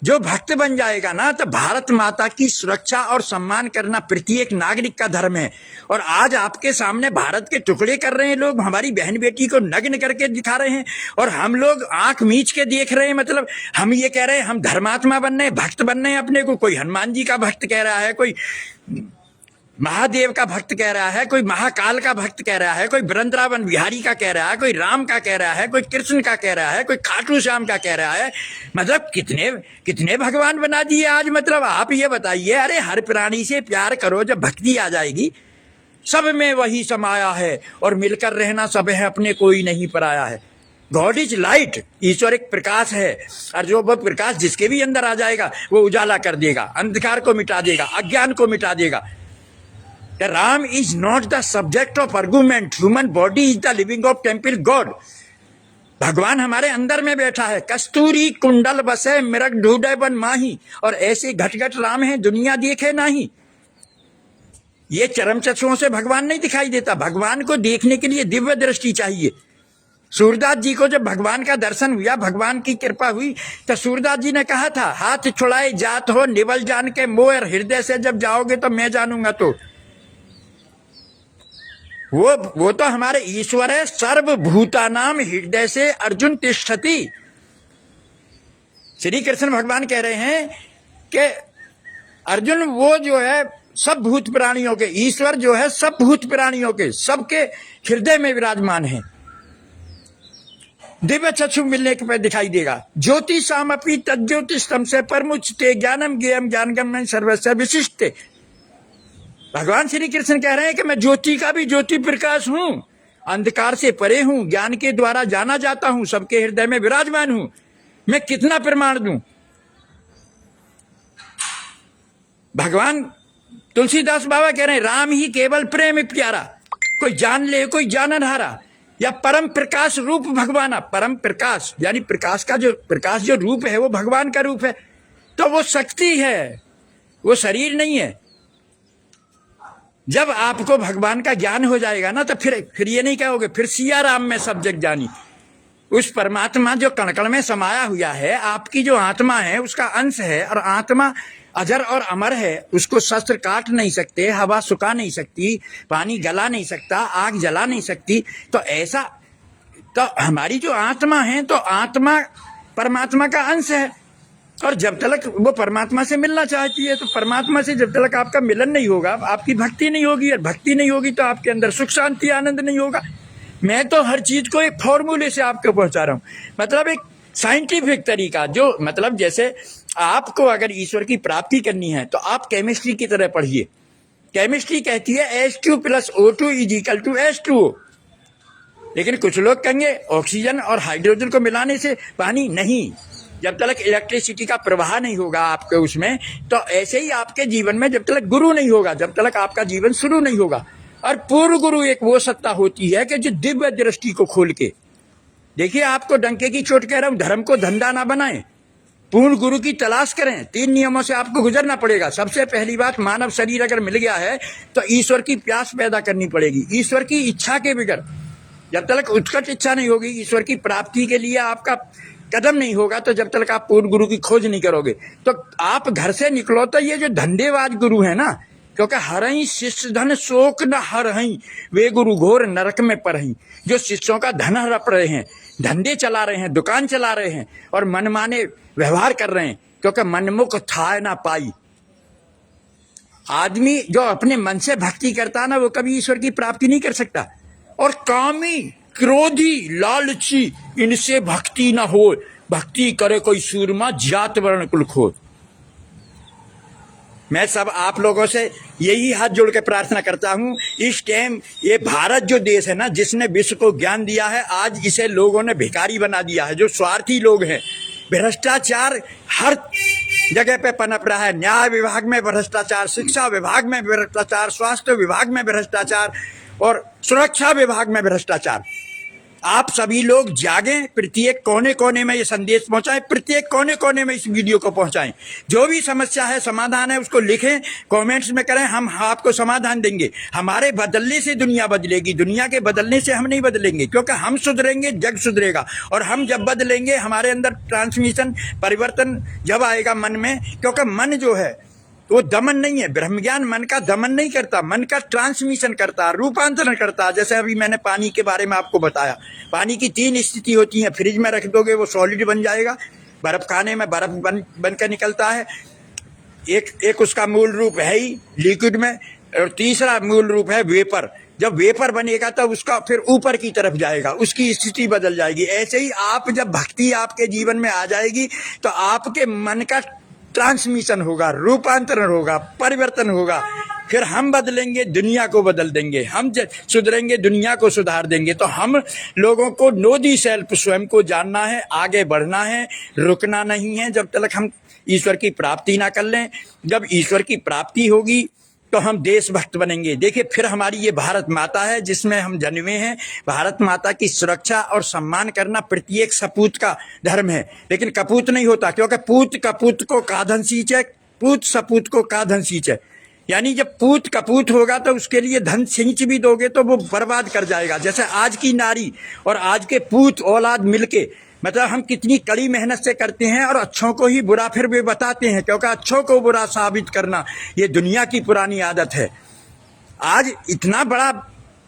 जो भक्त बन जाएगा ना, तो भारत माता की सुरक्षा और सम्मान करना प्रत्येक नागरिक का धर्म है। और आज आपके सामने भारत के टुकड़े कर रहे हैं लोग, हमारी बहन बेटी को नग्न करके दिखा रहे हैं, और हम लोग आंख मीच के देख रहे हैं। मतलब हम ये कह रहे हैं हम धर्मात्मा बन रहे हैं, भक्त बन रहे हैं अपने को। कोई हनुमान जी का भक्त कह रहा है, कोई महादेव का भक्त कह रहा है, कोई महाकाल का भक्त कह रहा है, कोई वृंदावन बिहारी का कह रहा है, कोई राम का कह रहा है, कोई कृष्ण का कह रहा है, कोई खाटू श्याम का कह रहा है। मतलब कितने कितने भगवान बना दिए आज। मतलब आप ये बताइए, अरे हर प्राणी से प्यार करो, जब भक्ति आ जाएगी। सब में वही समाया है और मिलकर रहना सब है, अपने कोई नहीं पराया है। गॉड इज लाइट, ईश्वर एक प्रकाश है, और जो वह प्रकाश जिसके भी अंदर आ जाएगा वो उजाला कर देगा, अंधकार को मिटा देगा, अज्ञान को मिटा देगा। Ram is not the subject of argument. Human body is the living of temple God. भगवान हमारे अंदर में बैठा है। कस्तूरी कुंडल बसे मृग ढूंढे बन माही, और ऐसे घट घट राम है दुनिया देखे नहीं। ये चरम चक्षुओं से भगवान नहीं दिखाई देता। भगवान को देखने के लिए दिव्य दृष्टि चाहिए। सूरदास जी को जब भगवान का दर्शन हुआ, भगवान की कृपा हुई, तो सूरदास जी ने कहा था, हाथ छुड़ाए जात हो निवल जान के मोह, हृदय से जब जाओगे तो मैं जानूंगा। तो वो तो हमारे ईश्वर है। सर्वभूतानाम हृदय से अर्जुन तिष्ठति। श्री कृष्ण भगवान कह रहे हैं कि अर्जुन वो जो है सब भूत प्राणियों के, ईश्वर जो है सब भूत प्राणियों के, सबके हृदय में विराजमान है। दिव्य चक्षु मिलने के पे दिखाई देगा। ज्योति सामपि तज्ज्योतिषम से परमुच्यते ज्ञानम ज्ञेयम ज्ञानगम्यं सर्वस्य विशिष्टे। भगवान श्री कृष्ण कह रहे हैं कि मैं ज्योति का भी ज्योति प्रकाश हूं, अंधकार से परे हूं, ज्ञान के द्वारा जाना जाता हूं, सबके हृदय में विराजमान हूं। मैं कितना प्रमाण दूं? भगवान तुलसीदास बाबा कह रहे हैं, राम ही केवल प्रेम प्यारा, कोई जान ले कोई जानन हारा। या परम प्रकाश रूप भगवाना, परम प्रकाश यानी प्रकाश जो रूप है वो भगवान का रूप है। तो वो शक्ति है, वो शरीर नहीं है। जब आपको भगवान का ज्ञान हो जाएगा ना, तो फिर ये नहीं कहोगे फिर सिया राम में सब जग जानी। उस परमात्मा जो कण-कण में समाया हुआ है, आपकी जो आत्मा है उसका अंश है, और आत्मा अजर और अमर है। उसको शस्त्र काट नहीं सकते, हवा सुखा नहीं सकती, पानी गला नहीं सकता, आग जला नहीं सकती। तो ऐसा तो हमारी जो आत्मा है, तो आत्मा परमात्मा का अंश है, और जब तक वो परमात्मा से मिलना चाहती है, तो परमात्मा से जब तक आपका मिलन नहीं होगा, आपकी भक्ति नहीं होगी, और भक्ति नहीं होगी तो आपके अंदर सुख शांति आनंद नहीं होगा। मैं तो हर चीज को एक फॉर्मूले से आपको पहुंचा रहा हूं, मतलब एक साइंटिफिक तरीका, जो मतलब जैसे आपको अगर ईश्वर की प्राप्ति करनी है तो आप केमिस्ट्री की तरह पढ़िए। केमिस्ट्री कहती है H2 + O2 = H2O। लेकिन कुछ लोग कहेंगे ऑक्सीजन और हाइड्रोजन को मिलाने से पानी नहीं। जब तक इलेक्ट्रिसिटी का प्रवाह नहीं होगा आपके उसमें, तो ऐसे ही आपके जीवन में जब तक गुरु नहीं होगा, जब तक आपका जीवन शुरू नहीं होगा। और पूर्व गुरु एक वो सत्ता होती है कि जो दिव्य दृष्टि को खोल के देखिए। आपको डंके की चोट कह रहा हूं, धर्म को धंधा ना बनाएं, पूर्ण गुरु की तलाश करें। 3 नियमों से आपको गुजरना पड़ेगा। सबसे पहली बात, मानव शरीर अगर मिल गया है तो ईश्वर की प्यास पैदा करनी पड़ेगी। ईश्वर की इच्छा के बगैर जब तक उत्कट इच्छा नहीं होगी, ईश्वर की प्राप्ति के लिए आपका कदम नहीं होगा, तो जब तक आप पूर्ण गुरु की खोज नहीं करोगे। तो आप घर से निकलो तो ये जो धंधेबाज गुरु है ना, क्योंकि हरही शिष्य धन शोक न हरही, वे गुरु घोर नरक में परही। जो शिष्यों का धन हड़प रहे हैं, धंधे चला रहे हैं, दुकान चला रहे हैं, और मनमाने व्यवहार कर रहे हैं, क्योंकि मनमुख था ना पाई। आदमी जो अपने मन से भक्ति करता ना, वो कभी ईश्वर की प्राप्ति नहीं कर सकता। और कामी, क्रोधी, लालची, इनसे भक्ति ना हो। भक्ति करे कोई सूरमा, जात वर्ण कुल खोज। मैं सब आप लोगों से यही हाथ जोड़ के प्रार्थना करता हूं, इस टाइम ये भारत जो देश है ना, जिसने विश्व को ज्ञान दिया है, आज इसे लोगों ने भिखारी बना दिया है। जो स्वार्थी लोग हैं, भ्रष्टाचार हर जगह पे पनप रहा है। न्याय विभाग में भ्रष्टाचार, शिक्षा विभाग में भ्रष्टाचार, स्वास्थ्य विभाग में भ्रष्टाचार, और सुरक्षा विभाग में भ्रष्टाचार। आप सभी लोग जागें, प्रत्येक कोने कोने में ये संदेश पहुंचाएं, प्रत्येक कोने कोने में इस वीडियो को पहुंचाएं। जो भी समस्या है, समाधान है, उसको लिखें, कमेंट्स में करें, हम आपको समाधान देंगे। हमारे बदलने से दुनिया बदलेगी, दुनिया के बदलने से हम नहीं बदलेंगे, क्योंकि हम सुधरेंगे जग सुधरेगा। और हम जब बदलेंगे, हमारे अंदर ट्रांसमिशन परिवर्तन जब आएगा मन में, क्योंकि मन जो है वो दमन नहीं है। ब्रह्म ज्ञान मन का दमन नहीं करता, मन का ट्रांसमिशन करता, रूपांतरण करता। जैसे अभी मैंने पानी के बारे में आपको बताया, पानी की 3 स्थिति होती है। फ्रिज में रख दोगे वो सॉलिड बन जाएगा, बर्फ खाने में बर्फ बन कर निकलता है। एक उसका मूल रूप है ही लिक्विड में, और तीसरा मूल रूप है वेपर। जब वेपर बनेगा तब उसका फिर ऊपर की तरफ जाएगा, उसकी स्थिति बदल जाएगी। ऐसे ही आप जब भक्ति आपके जीवन में आ जाएगी, तो आपके मन का ट्रांसमिशन होगा, रूपांतरण होगा, परिवर्तन होगा। फिर हम बदलेंगे, दुनिया को बदल देंगे। हम सुधरेंगे, दुनिया को सुधार देंगे। तो हम लोगों को नो दी सेल्फ, स्वयं को जानना है, आगे बढ़ना है, रुकना नहीं है जब तक हम ईश्वर की प्राप्ति ना कर लें। जब ईश्वर की प्राप्ति होगी तो हम देशभक्त बनेंगे। देखिए, फिर हमारी ये भारत माता है जिसमें हम जन्मे हैं। भारत माता की सुरक्षा और सम्मान करना प्रत्येक सपूत का धर्म है। लेकिन कपूत नहीं होता, क्योंकि पूत कपूत को काधन सींचे, पूत सपूत को काधन सींचे। यानी जब पूत कपूत होगा तो उसके लिए धन सींच भी दोगे तो वो बर्बाद कर जाएगा। जैसे आज की नारी और आज के पूत औलाद मिलके, मतलब हम कितनी कड़ी मेहनत से करते हैं, और अच्छों को ही बुरा फिर भी बताते हैं, क्योंकि अच्छों को बुरा साबित करना ये दुनिया की पुरानी आदत है। आज इतना बड़ा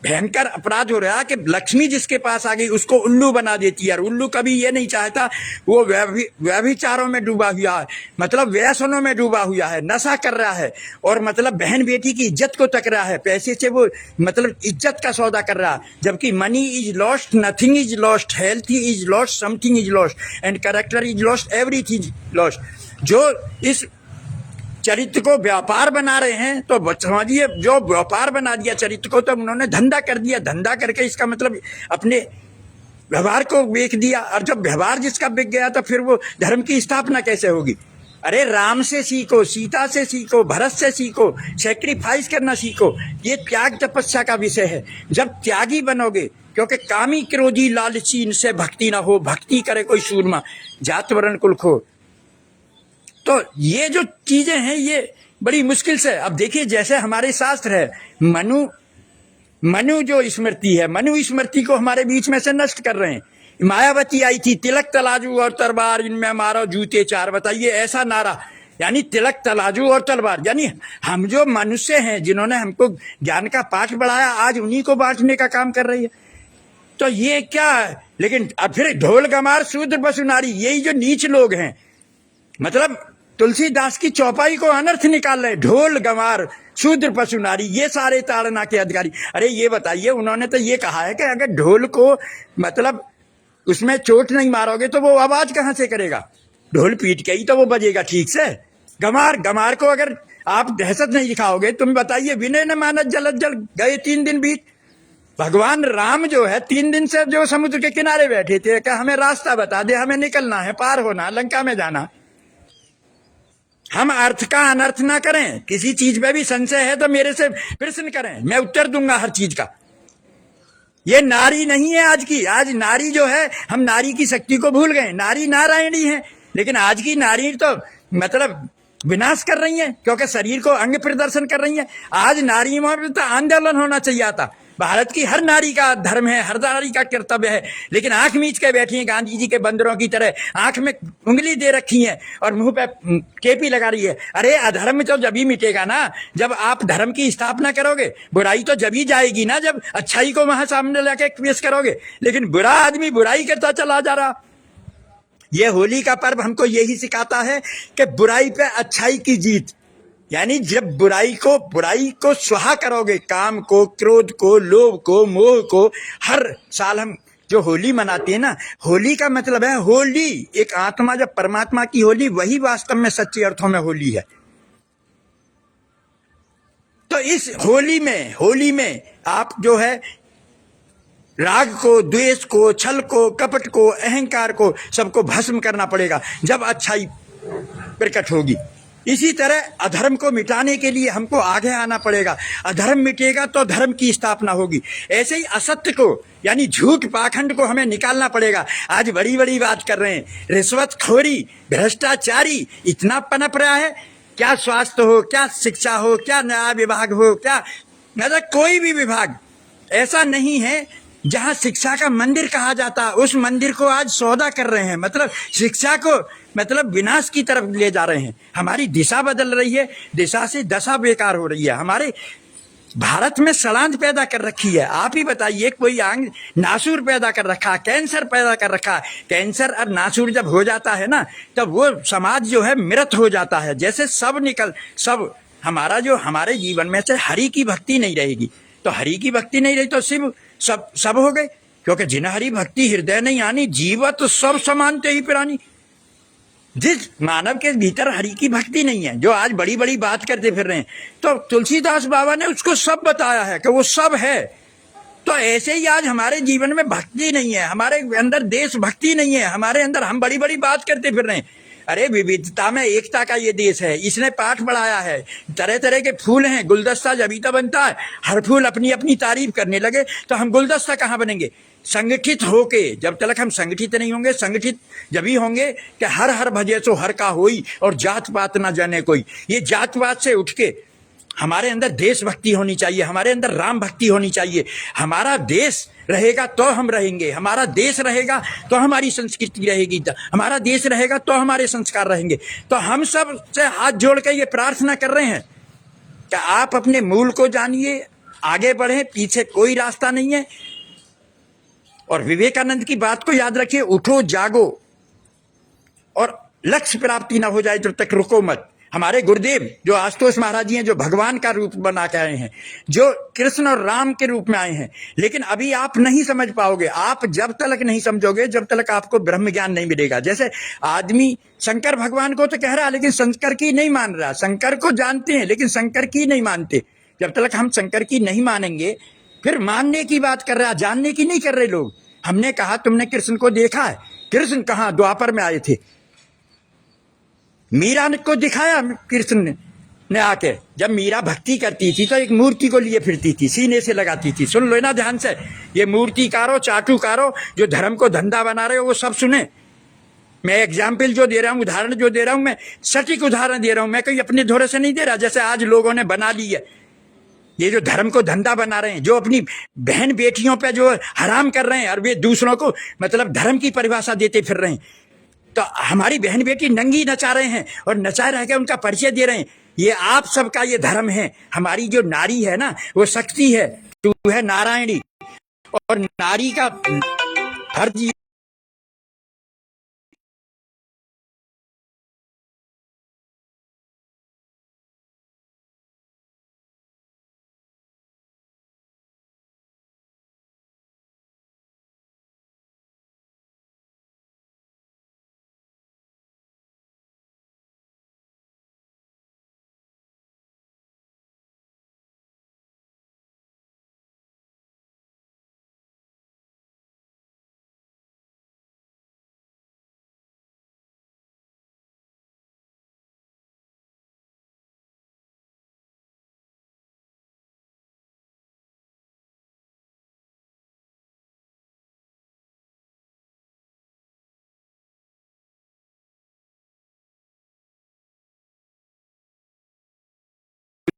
भयंकर अपराध हो रहा है कि लक्ष्मी जिसके पास आ गई उसको उल्लू बना देती है। और उल्लू कभी ये नहीं चाहता, वो व्यभिचारों में डूबा हुआ है, मतलब व्यसनों में डूबा हुआ है, नशा कर रहा है, और मतलब बहन बेटी की इज्जत को तक रहा है। पैसे से वो मतलब इज्जत का सौदा कर रहा है। जबकि money is lost, nothing is lost, health is lost, something is lost, and character is lost, everything lost. जो इस चरित्र को व्यापार बना रहे हैं, तो समझिए जो व्यापार बना दिया चरित्र को, तो उन्होंने धंधा कर दिया। धंधा करके इसका मतलब अपने व्यवहार को बेच दिया, और जब व्यवहार जिसका बिक गया तो फिर वो धर्म की स्थापना कैसे होगी? अरे राम से सीखो, सीता से सीखो, भरत से सीखो, सेक्रीफाइस करना सीखो। ये त्याग तपस्या का विषय है। जब त्यागी बनोगे, क्योंकि कामी क्रोधी लालची इनसे भक्ति ना हो, भक्ति करे कोई सूरमा, जात वर्ण कुल खो। तो ये जो चीजें हैं ये बड़ी मुश्किल से, अब देखिए जैसे हमारे शास्त्र है, मनु जो स्मृति है, मनु स्मृति को हमारे बीच में से नष्ट कर रहे हैं। मायावती आई थी, तिलक तलाजू और तलवार इनमें मारो जूते चार। बताइए ऐसा नारा, यानी तिलक तलाजू और तलवार, यानी हम जो मनुष्य हैं जिन्होंने हमको ज्ञान का पाठ बढ़ाया, आज उन्हीं को बांटने का काम कर रही है। तो ये क्या है? लेकिन अब फिर ढोल गमार शूद्र पशु नारी, यही जो नीच लोग हैं, मतलब तुलसीदास की चौपाई को अनर्थ निकाल रहे। ढोल गंवार शूद्र पशु नारी, ये सारे ताड़ना के अधिकारी। अरे ये बताइए, उन्होंने तो ये कहा है कि अगर ढोल को मतलब उसमें चोट नहीं मारोगे तो वो आवाज कहां से करेगा? ढोल पीट के ही तो वो बजेगा ठीक से। गमार को अगर आप दहशत नहीं दिखाओगे, तुम बताइए, विनय न मानस जलद जल गए 3 दिन बीत। भगवान राम जो है 3 दिन से जो समुद्र के किनारे बैठे थे कि हमें रास्ता बता दे, हमें निकलना है, पार होना, लंका में जाना। हम अर्थ का अनर्थ ना करें। किसी चीज में भी संशय है तो मेरे से प्रश्न करें, मैं उत्तर दूंगा हर चीज का। ये नारी नहीं है आज की। आज नारी जो है, हम नारी की शक्ति को भूल गए। नारी नारायणी है, लेकिन आज की नारी तो मतलब विनाश कर रही है, क्योंकि शरीर को अंग प्रदर्शन कर रही है। आज नारियों में तो आंदोलन होना चाहिए था। भारत की हर नारी का धर्म है, हर नारी का कर्तव्य है, लेकिन आंख मीच के बैठी है गांधी जी के बंदरों की तरह, आंख में उंगली दे रखी है और मुंह पे केपी लगा रही है। अरे अधर्म तो जब ही मिटेगा ना, जब आप धर्म की स्थापना करोगे। बुराई तो जब ही जाएगी ना, जब अच्छाई को वहां सामने लाके पेश करोगे। लेकिन बुरा आदमी बुराई करता चला जा रहा। ये होली का पर्व हमको यही सिखाता है कि बुराई पे अच्छाई की जीत, यानी जब बुराई को स्वाहा करोगे, काम को, क्रोध को, लोभ को, मोह को। हर साल हम जो होली मनाते हैं ना, होली का मतलब है होली, एक आत्मा जब परमात्मा की होली, वही वास्तव में सच्चे अर्थों में होली है। तो इस होली में आप जो है राग को, द्वेष को, छल को, कपट को, अहंकार को, सबको भस्म करना पड़ेगा, जब अच्छाई प्रकट होगी। इसी तरह अधर्म को मिटाने के लिए हमको आगे आना पड़ेगा। अधर्म मिटेगा तो धर्म की स्थापना होगी। ऐसे ही असत्य को, यानी झूठ पाखंड को हमें निकालना पड़ेगा। आज बड़ी बड़ी बात कर रहे हैं, रिश्वतखोरी, भ्रष्टाचारी इतना पनप रहा है। क्या स्वास्थ्य हो, क्या शिक्षा हो, क्या न्याय विभाग हो, क्या मतलब कोई भी विभाग ऐसा नहीं है जहां शिक्षा का मंदिर कहा जाता, उस मंदिर को आज सौदा कर रहे हैं। मतलब शिक्षा को मतलब विनाश की तरफ ले जा रहे हैं। हमारी दिशा बदल रही है, दिशा से दशा बेकार हो रही है। हमारे भारत में सड़ांध पैदा कर रखी है। आप ही बताइए, कोई आंग नासूर पैदा कर रखा, कैंसर पैदा कर रखा। कैंसर और नासूर जब हो जाता है ना, तब वो समाज जो है मृत हो जाता है। जैसे सब हमारा जो हमारे जीवन में से हरि की भक्ति नहीं रहेगी, तो हरि की भक्ति नहीं रही तो शिव सब हो गए। क्योंकि जिन हरि भक्ति हृदय नहीं आनी, जीवत सब समानते ही प्राणी। जिस मानव के भीतर हरि की भक्ति नहीं है, जो आज बड़ी बड़ी बात करते फिर रहे हैं, तो तुलसीदास बाबा ने उसको सब बताया है कि वो सब है। तो ऐसे ही आज हमारे जीवन में भक्ति नहीं है, हमारे अंदर देश भक्ति नहीं है, हमारे अंदर हम बड़ी बड़ी बात करते फिर रहे हैं। अरे विविधता में एकता का ये देश है, इसने पाठ बढ़ाया है। तरह तरह के फूल हैं, गुलदस्ता जब ही तो बनता है। हर फूल अपनी अपनी तारीफ करने लगे तो हम गुलदस्ता कहाँ बनेंगे? संगठित होके, जब तक हम संगठित नहीं होंगे, संगठित जब ही होंगे कि हर हर भजे सो हर का होई, और जात पात ना जाने कोई। ये जात पात से उठ के हमारे अंदर देशभक्ति होनी चाहिए, हमारे अंदर राम भक्ति होनी चाहिए। हमारा देश रहेगा तो हम रहेंगे, हमारा देश रहेगा तो हमारी संस्कृति रहेगी, हमारा देश रहेगा तो हमारे संस्कार रहेंगे। तो हम सब से हाथ जोड़ के ये प्रार्थना कर रहे हैं कि आप अपने मूल को जानिए, आगे बढ़े, पीछे कोई रास्ता नहीं है। और विवेकानंद की बात को याद रखिए, उठो जागो और लक्ष्य प्राप्ति ना हो जाए जब तक रुको मत। हमारे गुरुदेव जो आशुतोष महाराज जी हैं, जो भगवान का रूप बना के आए हैं, जो कृष्ण और राम के रूप में आए हैं, लेकिन अभी आप नहीं समझ पाओगे। आप जब तक नहीं समझोगे, जब तक आपको ब्रह्म ज्ञान नहीं मिलेगा। जैसे आदमी शंकर भगवान को तो कह रहा है, लेकिन शंकर की नहीं मान रहा। शंकर को जानते हैं लेकिन शंकर की नहीं मानते। जब तक हम शंकर की नहीं मानेंगे, फिर मानने की बात कर रहा, जानने की नहीं कर रहे लोग। हमने कहा तुमने कृष्ण को देखा है? कृष्ण कहाँ, द्वापर में आए थे। मीरा को दिखाया कृष्ण ने आके। जब मीरा भक्ति करती थी तो एक मूर्ति को लिए फिरती थी, सीने से लगाती थी। सुन लो ना ध्यान से, ये मूर्तिकारों, चाटुकारों जो धर्म को धंधा बना रहे हो, वो सब सुने। मैं एग्जाम्पल जो दे रहा हूँ, उदाहरण जो दे रहा हूँ, मैं सटीक उदाहरण दे रहा हूँ। मैं कोई अपने धोरे से नहीं दे रहा। जैसे आज लोगों ने बना ली है, ये जो धर्म को धंधा बना रहे हैं, जो अपनी बहन बेटियों पे जो हराम कर रहे हैं, और वे दूसरों को मतलब धर्म की परिभाषा देते फिर रहे हैं। तो हमारी बहन बेटी नंगी नचा रहे हैं और नचा रह के उनका परिचय दे रहे हैं। ये आप सबका ये धर्म है। हमारी जो नारी है ना, वो शक्ति है, तू है नारायणी। और नारी का फर्ज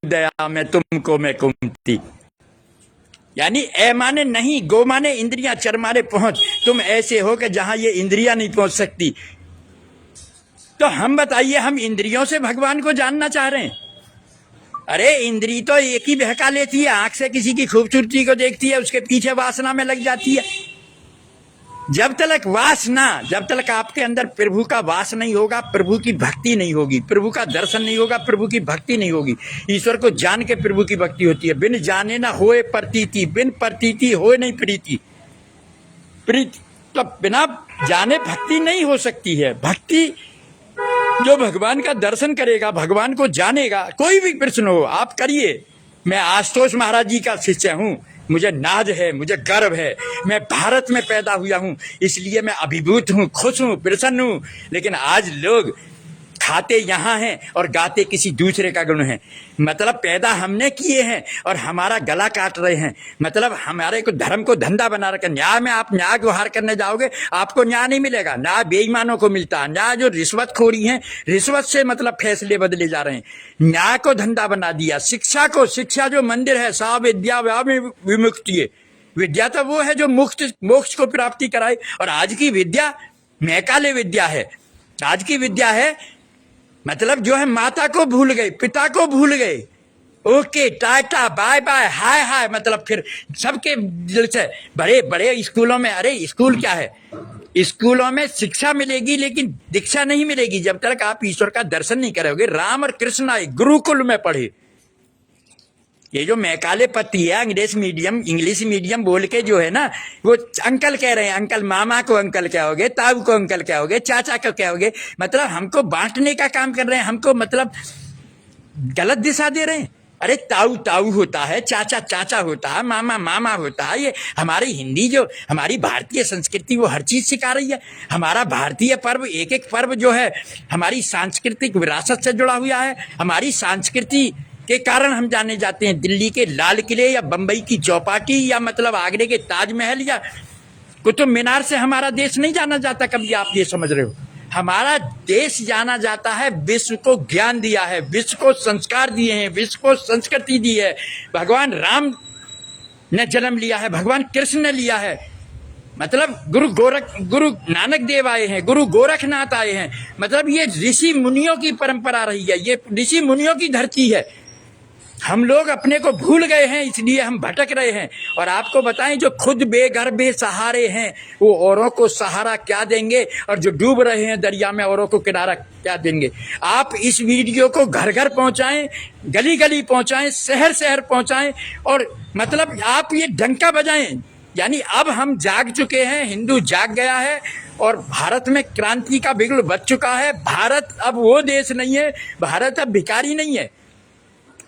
दया में तुमको मैं कुमती, यानी ए माने नहीं, गो माने इंद्रियां, चर माने पहुंच। तुम ऐसे हो कि जहां ये इंद्रियां नहीं पहुंच सकती। तो हम बताइए, हम इंद्रियों से भगवान को जानना चाह रहे हैं? अरे इंद्री तो एक ही बहका लेती है, आंख से किसी की खूबसूरती को देखती है, उसके पीछे वासना में लग जाती है। जब तक वासना, जब तक आपके अंदर प्रभु का वास नहीं होगा, प्रभु की भक्ति नहीं होगी, प्रभु का दर्शन नहीं होगा, प्रभु की भक्ति नहीं होगी। ईश्वर को जान के प्रभु की भक्ति होती है। बिन जाने ना होए प्रतीति, बिन प्रतीति होए नहीं प्रीति। प्रीति तो बिना जाने भक्ति नहीं हो सकती है। भक्ति जो भगवान का दर्शन करेगा, भगवान को जानेगा, कोई भी प्रश्न हो आप करिए। मैं आशुतोष महाराज जी का शिष्य हूँ, मुझे नाज है, मुझे गर्व है। मैं भारत में पैदा हुआ हूँ, इसलिए मैं अभिभूत हूँ, खुश हूँ, प्रसन्न हूँ। लेकिन आज लोग खाते यहाँ हैं और गाते किसी दूसरे का गुण है। मतलब पैदा हमने किए हैं और हमारा गला काट रहे हैं। मतलब हमारे को धर्म को धंधा बना रखा। न्याय में आप न्याय गुहार करने जाओगे, आपको न्याय नहीं मिलेगा। न्याय बेईमानों को मिलता है। न्याय जो रिश्वतखोरी है, रिश्वत से मतलब फैसले बदले जा रहे हैं। न्याय को धंधा बना दिया। शिक्षा को, शिक्षा जो मंदिर है, सा विद्या विमुक्ति, विद्या तो वो है जो मोक्ष को प्राप्ति कराए। और आज की विद्या मैकाले विद्या है। आज की विद्या है मतलब जो है माता को भूल गए, पिता को भूल गए। ओके, टाटा, बाय बाय, हाय हाय, मतलब फिर सबके दिल से बड़े बड़े स्कूलों में, अरे स्कूल क्या है, स्कूलों में शिक्षा मिलेगी लेकिन दीक्षा नहीं मिलेगी जब तक आप ईश्वर का दर्शन नहीं करोगे। राम और कृष्ण आए, गुरुकुल में पढ़े। ये जो मैकाले पति है, इंग्लिश मीडियम बोल के जो है ना, वो अंकल कह रहे हैं। अंकल, मामा को अंकल क्या होगे, ताऊ को अंकल क्या होगे, चाचा को क्या होगे। मतलब हमको बांटने का काम कर रहे हैं, हमको मतलब गलत दिशा दे रहे हैं। अरे ताऊ ताऊ होता है, चाचा चाचा होता है, मामा मामा होता है। ये हमारी हिंदी जो, हमारी भारतीय संस्कृति वो हर चीज सिखा रही है। हमारा भारतीय पर्व, एक एक पर्व जो है हमारी सांस्कृतिक विरासत से जुड़ा हुआ है। हमारी संस्कृति के कारण हम जाने जाते हैं। दिल्ली के लाल किले या बंबई की चौपाटी या मतलब आगरे के ताजमहल या कुतुब मीनार से हमारा देश नहीं जाना जाता। कभी आप ये समझ रहे हो? हमारा देश जाना जाता है, विश्व को ज्ञान दिया है, विश्व को संस्कार दिए हैं, विश्व को संस्कृति दी है। भगवान राम ने जन्म लिया है, भगवान कृष्ण ने लिया है। मतलब गुरु नानक देव आए हैं, गुरु गोरखनाथ आए हैं। मतलब ये ऋषि मुनियों की परंपरा रही है, ये ऋषि मुनियों की धरती है। हम लोग अपने को भूल गए हैं, इसलिए हम भटक रहे हैं। और आपको बताएं, जो खुद बेघर बेसहारे हैं वो औरों को सहारा क्या देंगे, और जो डूब रहे हैं दरिया में औरों को किनारा क्या देंगे। आप इस वीडियो को घर घर पहुंचाएं, गली गली पहुंचाएं, शहर शहर पहुंचाएं, और मतलब आप ये डंका बजाएं। यानी अब हम जाग चुके हैं, हिंदू जाग गया है और भारत में क्रांति का बिगुल बज चुका है। भारत अब वो देश नहीं है, भारत अब भिखारी नहीं है।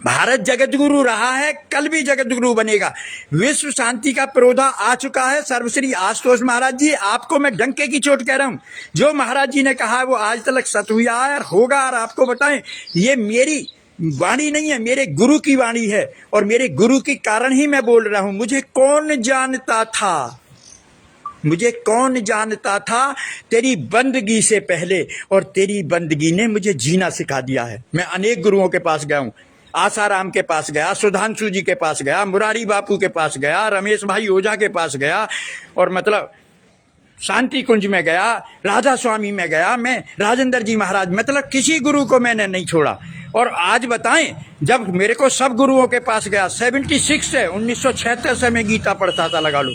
भारत जगतगुरु रहा है, कल भी जगतगुरु बनेगा। विश्व शांति का परोधा आ चुका है। सर्वश्री आशुतोष महाराज जी, आपको मैं डंके की चोट कह रहा हूं, जो महाराज जी ने कहा है वो आज तक सत हुआ है और होगा। और आपको बताएं, ये मेरी वाणी नहीं है, मेरे गुरु की वाणी है, और मेरे गुरु के कारण ही मैं बोल रहा हूं। मुझे कौन जानता था, मुझे कौन जानता था तेरी बंदगी से पहले, और तेरी बंदगी ने मुझे जीना सिखा दिया है। मैं अनेक गुरुओं के पास गया हूं, आसाराम के पास गया, सुधांशु जी के पास गया, मुरारी बापू के पास गया, रमेश भाई ओझा के पास गया, और मतलब शांति कुंज में गया, राधा स्वामी में गया, मैं राजेंद्र जी महाराज, मतलब किसी गुरु को मैंने नहीं छोड़ा। और आज बताएं, जब मेरे को सब गुरुओं के पास गया, 76 से 1976 से मैं गीता पढ़ता था, लगा लो,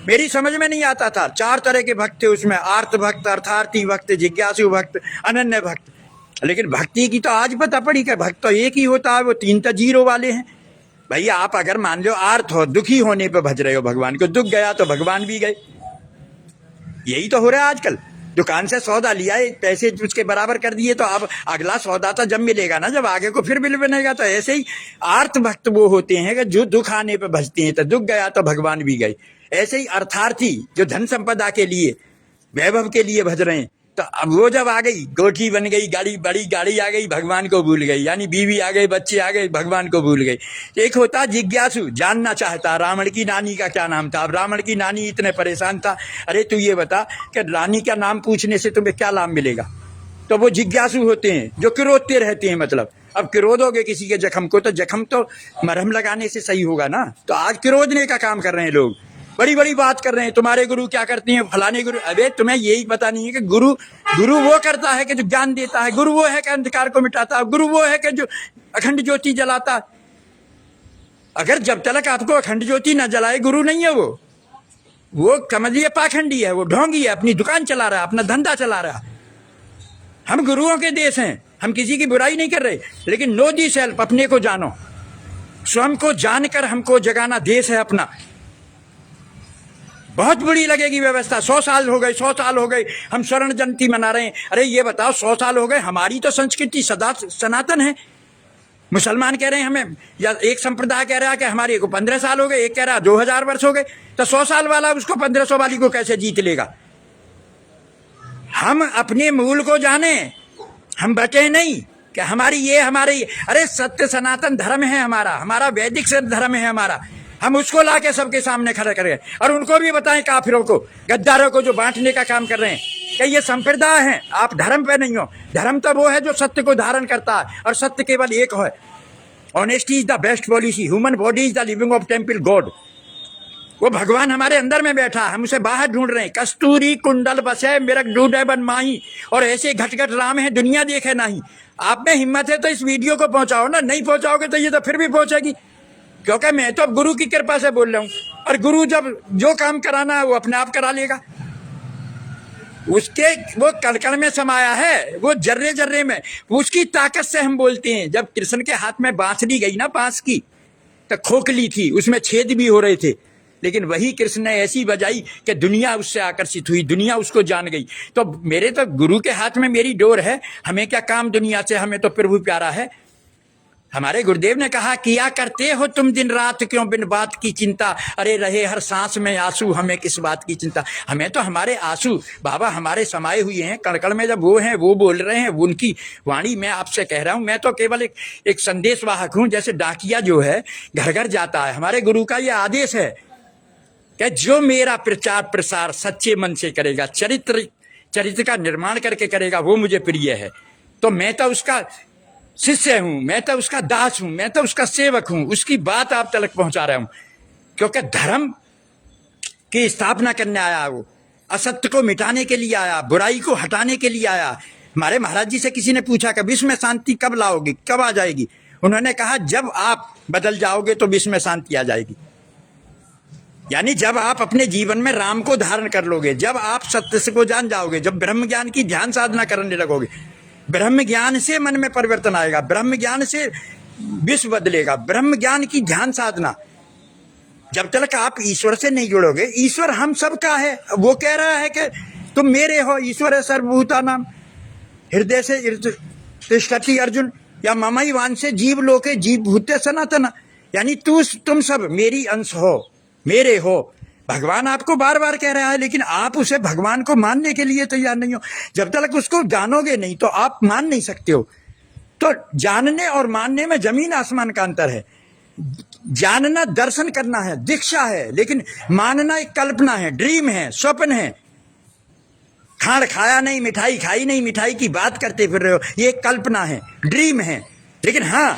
मेरी समझ में नहीं आता था। 4 तरह के भक्त थे उसमें, आर्त भक्त, अर्थार्थी भक्त, जिज्ञासु भक्त, अनन्य भक्त। लेकिन भक्ति की तो आज पता पड़ी कि भक्त तो एक ही होता है, वो 3 तो जीरो वाले हैं। भैया आप अगर मान लो आर्त हो, दुखी होने पे भज रहे हो भगवान को, दुख गया तो भगवान भी गए। यही तो हो रहा है आजकल। दुकान से सौदा लिया है, पैसे उसके बराबर कर दिए, तो अब अगला सौदा तो जब मिलेगा ना, जब आगे को फिर बिल बनेगा। तो ऐसे ही आर्त भक्त वो होते हैं कि जो दुख आने पे भजते हैं, तो दुख गया तो भगवान भी गए। ऐसे ही अर्थार्थी जो धन संपदा के लिए, वैभव के लिए भज रहे हैं, तो अब वो जब आ गई, कोठी बन गई, गाड़ी, बड़ी गाड़ी आ गई, भगवान को भूल गई। यानी बीवी आ गई, बच्चे आ गए, भगवान को भूल गई। एक होता जिज्ञासु, जानना चाहता, रावण की नानी का क्या नाम था। अब रावण की नानी इतने परेशान था, अरे तू ये बता कि रानी का नाम पूछने से तुम्हें क्या लाभ मिलेगा। तो वो जिज्ञासु होते हैं, जो क्रोधते रहते हैं। मतलब अब क्रोधोगे किसी के जख्म को, तो जख्म तो मरहम लगाने से सही होगा ना। तो आज क्रोधने का काम कर रहे हैं लोग, बड़ी बड़ी बात कर रहे हैं, तुम्हारे गुरु क्या करते हैं, फलाने गुरु। अबे तुम्हें यही पता नहीं है कि गुरु वो करता है कि जो ज्ञान देता है, गुरु वो है कि अंधकार को मिटाता है, गुरु वो है कि जो अखंड ज्योति जलाता है। अगर जब तक आपको अखंड ज्योति न जलाए, गुरु नहीं है वो समझिए पाखंडी है, वो ढोंगी है, अपनी दुकान चला रहा है, अपना धंधा चला रहा है। हम गुरुओं के देश हैं, हम किसी की बुराई नहीं कर रहे, लेकिन नो दी सेल्फ, अपने को जानो, स्वयं को जानकर हमको जगाना देश है अपना। बहुत बुरी लगेगी व्यवस्था। 100 साल हो गए, 100 साल हो गए, हम स्वर्ण जयंती मना रहे हैं। अरे ये बताओ, 100 साल हो गए, हमारी तो संस्कृति सदा सनातन है। मुसलमान कह रहे हैं हमें, या एक संप्रदाय कह रहा है कि हमारे को 15 साल हो गए, एक कह रहा है 2000 वर्ष हो गए। तो 100 साल वाला उसको 1500 वाली को कैसे जीत लेगा। हम अपने मूल को जाने, हम बचे नहीं कि हमारे अरे सत्य सनातन धर्म है हमारा वैदिक से धर्म है हमारा। हम उसको लाके सबके सामने खड़ा करें और उनको भी बताएं, काफिरों को, गद्दारों को, जो बांटने का काम कर रहे हैं, कि ये संप्रदाय है, आप धर्म पे नहीं हो। धर्म तो वो है जो सत्य को धारण करता है, और सत्य केवल एक है। Honesty is the best policy, human body is the living of temple God. वो भगवान हमारे अंदर में बैठा, हम उसे बाहर ढूंढ रहे हैं। कस्तूरी कुंडल बसे मिरक ढूंढे बन माही, और ऐसे घट राम है दुनिया देखे नहीं। आप में हिम्मत है तो इस वीडियो को पहुंचाओ ना, नहीं पहुंचाओगे तो ये तो फिर भी पहुंचेगी, क्योंकि मैं तो अब गुरु की कृपा से बोल रहा हूं। और गुरु जब जो काम कराना है वो अपने आप करा लेगा। उसके वो कड़कड़ में समाया है, वो जर्रे जर्रे में, उसकी ताकत से हम बोलते हैं। जब कृष्ण के हाथ में बांसुरी गई ना, बांस की, तो खोखली थी, उसमें छेद भी हो रहे थे, लेकिन वही कृष्ण ने ऐसी बजाई कि दुनिया उससे आकर्षित हुई, दुनिया उसको जान गई। तो मेरे तो गुरु के हाथ में मेरी डोर है, हमें क्या काम दुनिया से, हमें तो प्रभु प्यारा है। हमारे गुरुदेव ने कहा, किया करते हो तुम दिन रात क्यों बिन बात की चिंता, अरे रहे हर सांस में आंसू, हमें किस बात की चिंता। हमें तो हमारे आंसू बाबा हमारे समाये हुए हैं कड़कड़ में, जब वो हैं वो बोल रहे हैं, उनकी वाणी मैं आपसे कह रहा हूं। मैं तो केवल एक संदेश वाहक हूं, जैसे डाकिया जो है घर घर जाता है। हमारे गुरु का ये आदेश है कि जो मेरा प्रचार प्रसार सच्चे मन से करेगा, चरित्र का निर्माण करके करेगा, वो मुझे प्रिय है। तो मैं तो उसका शिष्य हूं, मैं तो उसका दास हूं, मैं तो उसका सेवक हूं। उसकी बात आप तक पहुंचा रहा हूं, क्योंकि धर्म की स्थापना करने आया, वो असत्य को मिटाने के लिए आया, बुराई को हटाने के लिए आया। हमारे महाराज जी से किसी ने पूछा कि विश्व में शांति कब लाओगे, कब आ जाएगी। उन्होंने कहा जब आप बदल जाओगे तो विश्व में शांति आ जाएगी। यानी जब आप अपने जीवन में राम को धारण कर लोगे, जब आप सत्य से को जान जाओगे, जब ब्रह्म ज्ञान की ध्यान साधना करने लगोगे, ब्रह्म ज्ञान से मन में परिवर्तन आएगा, ब्रह्म ज्ञान से विश्व बदलेगा। ब्रह्म ज्ञान की ध्यान साधना, जब तक आप ईश्वर से नहीं जुड़ोगे, ईश्वर हम सब का है। वो कह रहा है कि तुम मेरे हो, ईश्वर है सर्वभूतानां हृदय से तिष्ठति अर्जुन, या ममई वांसे जीव लोके जीव भूते सनातन। यानी तुम सब मेरी अंश हो, मेरे हो। भगवान आपको बार बार कह रहा है, लेकिन आप उसे भगवान को मानने के लिए तैयार नहीं हो। जब तक उसको जानोगे नहीं तो आप मान नहीं सकते हो। तो जानने और मानने में जमीन आसमान का अंतर है। जानना दर्शन करना है, दीक्षा है, लेकिन मानना एक कल्पना है, ड्रीम है, स्वप्न है। खाड़ खाया नहीं, मिठाई खाई नहीं, मिठाई की बात करते फिर रहे हो, ये एक कल्पना है, ड्रीम है। लेकिन हाँ,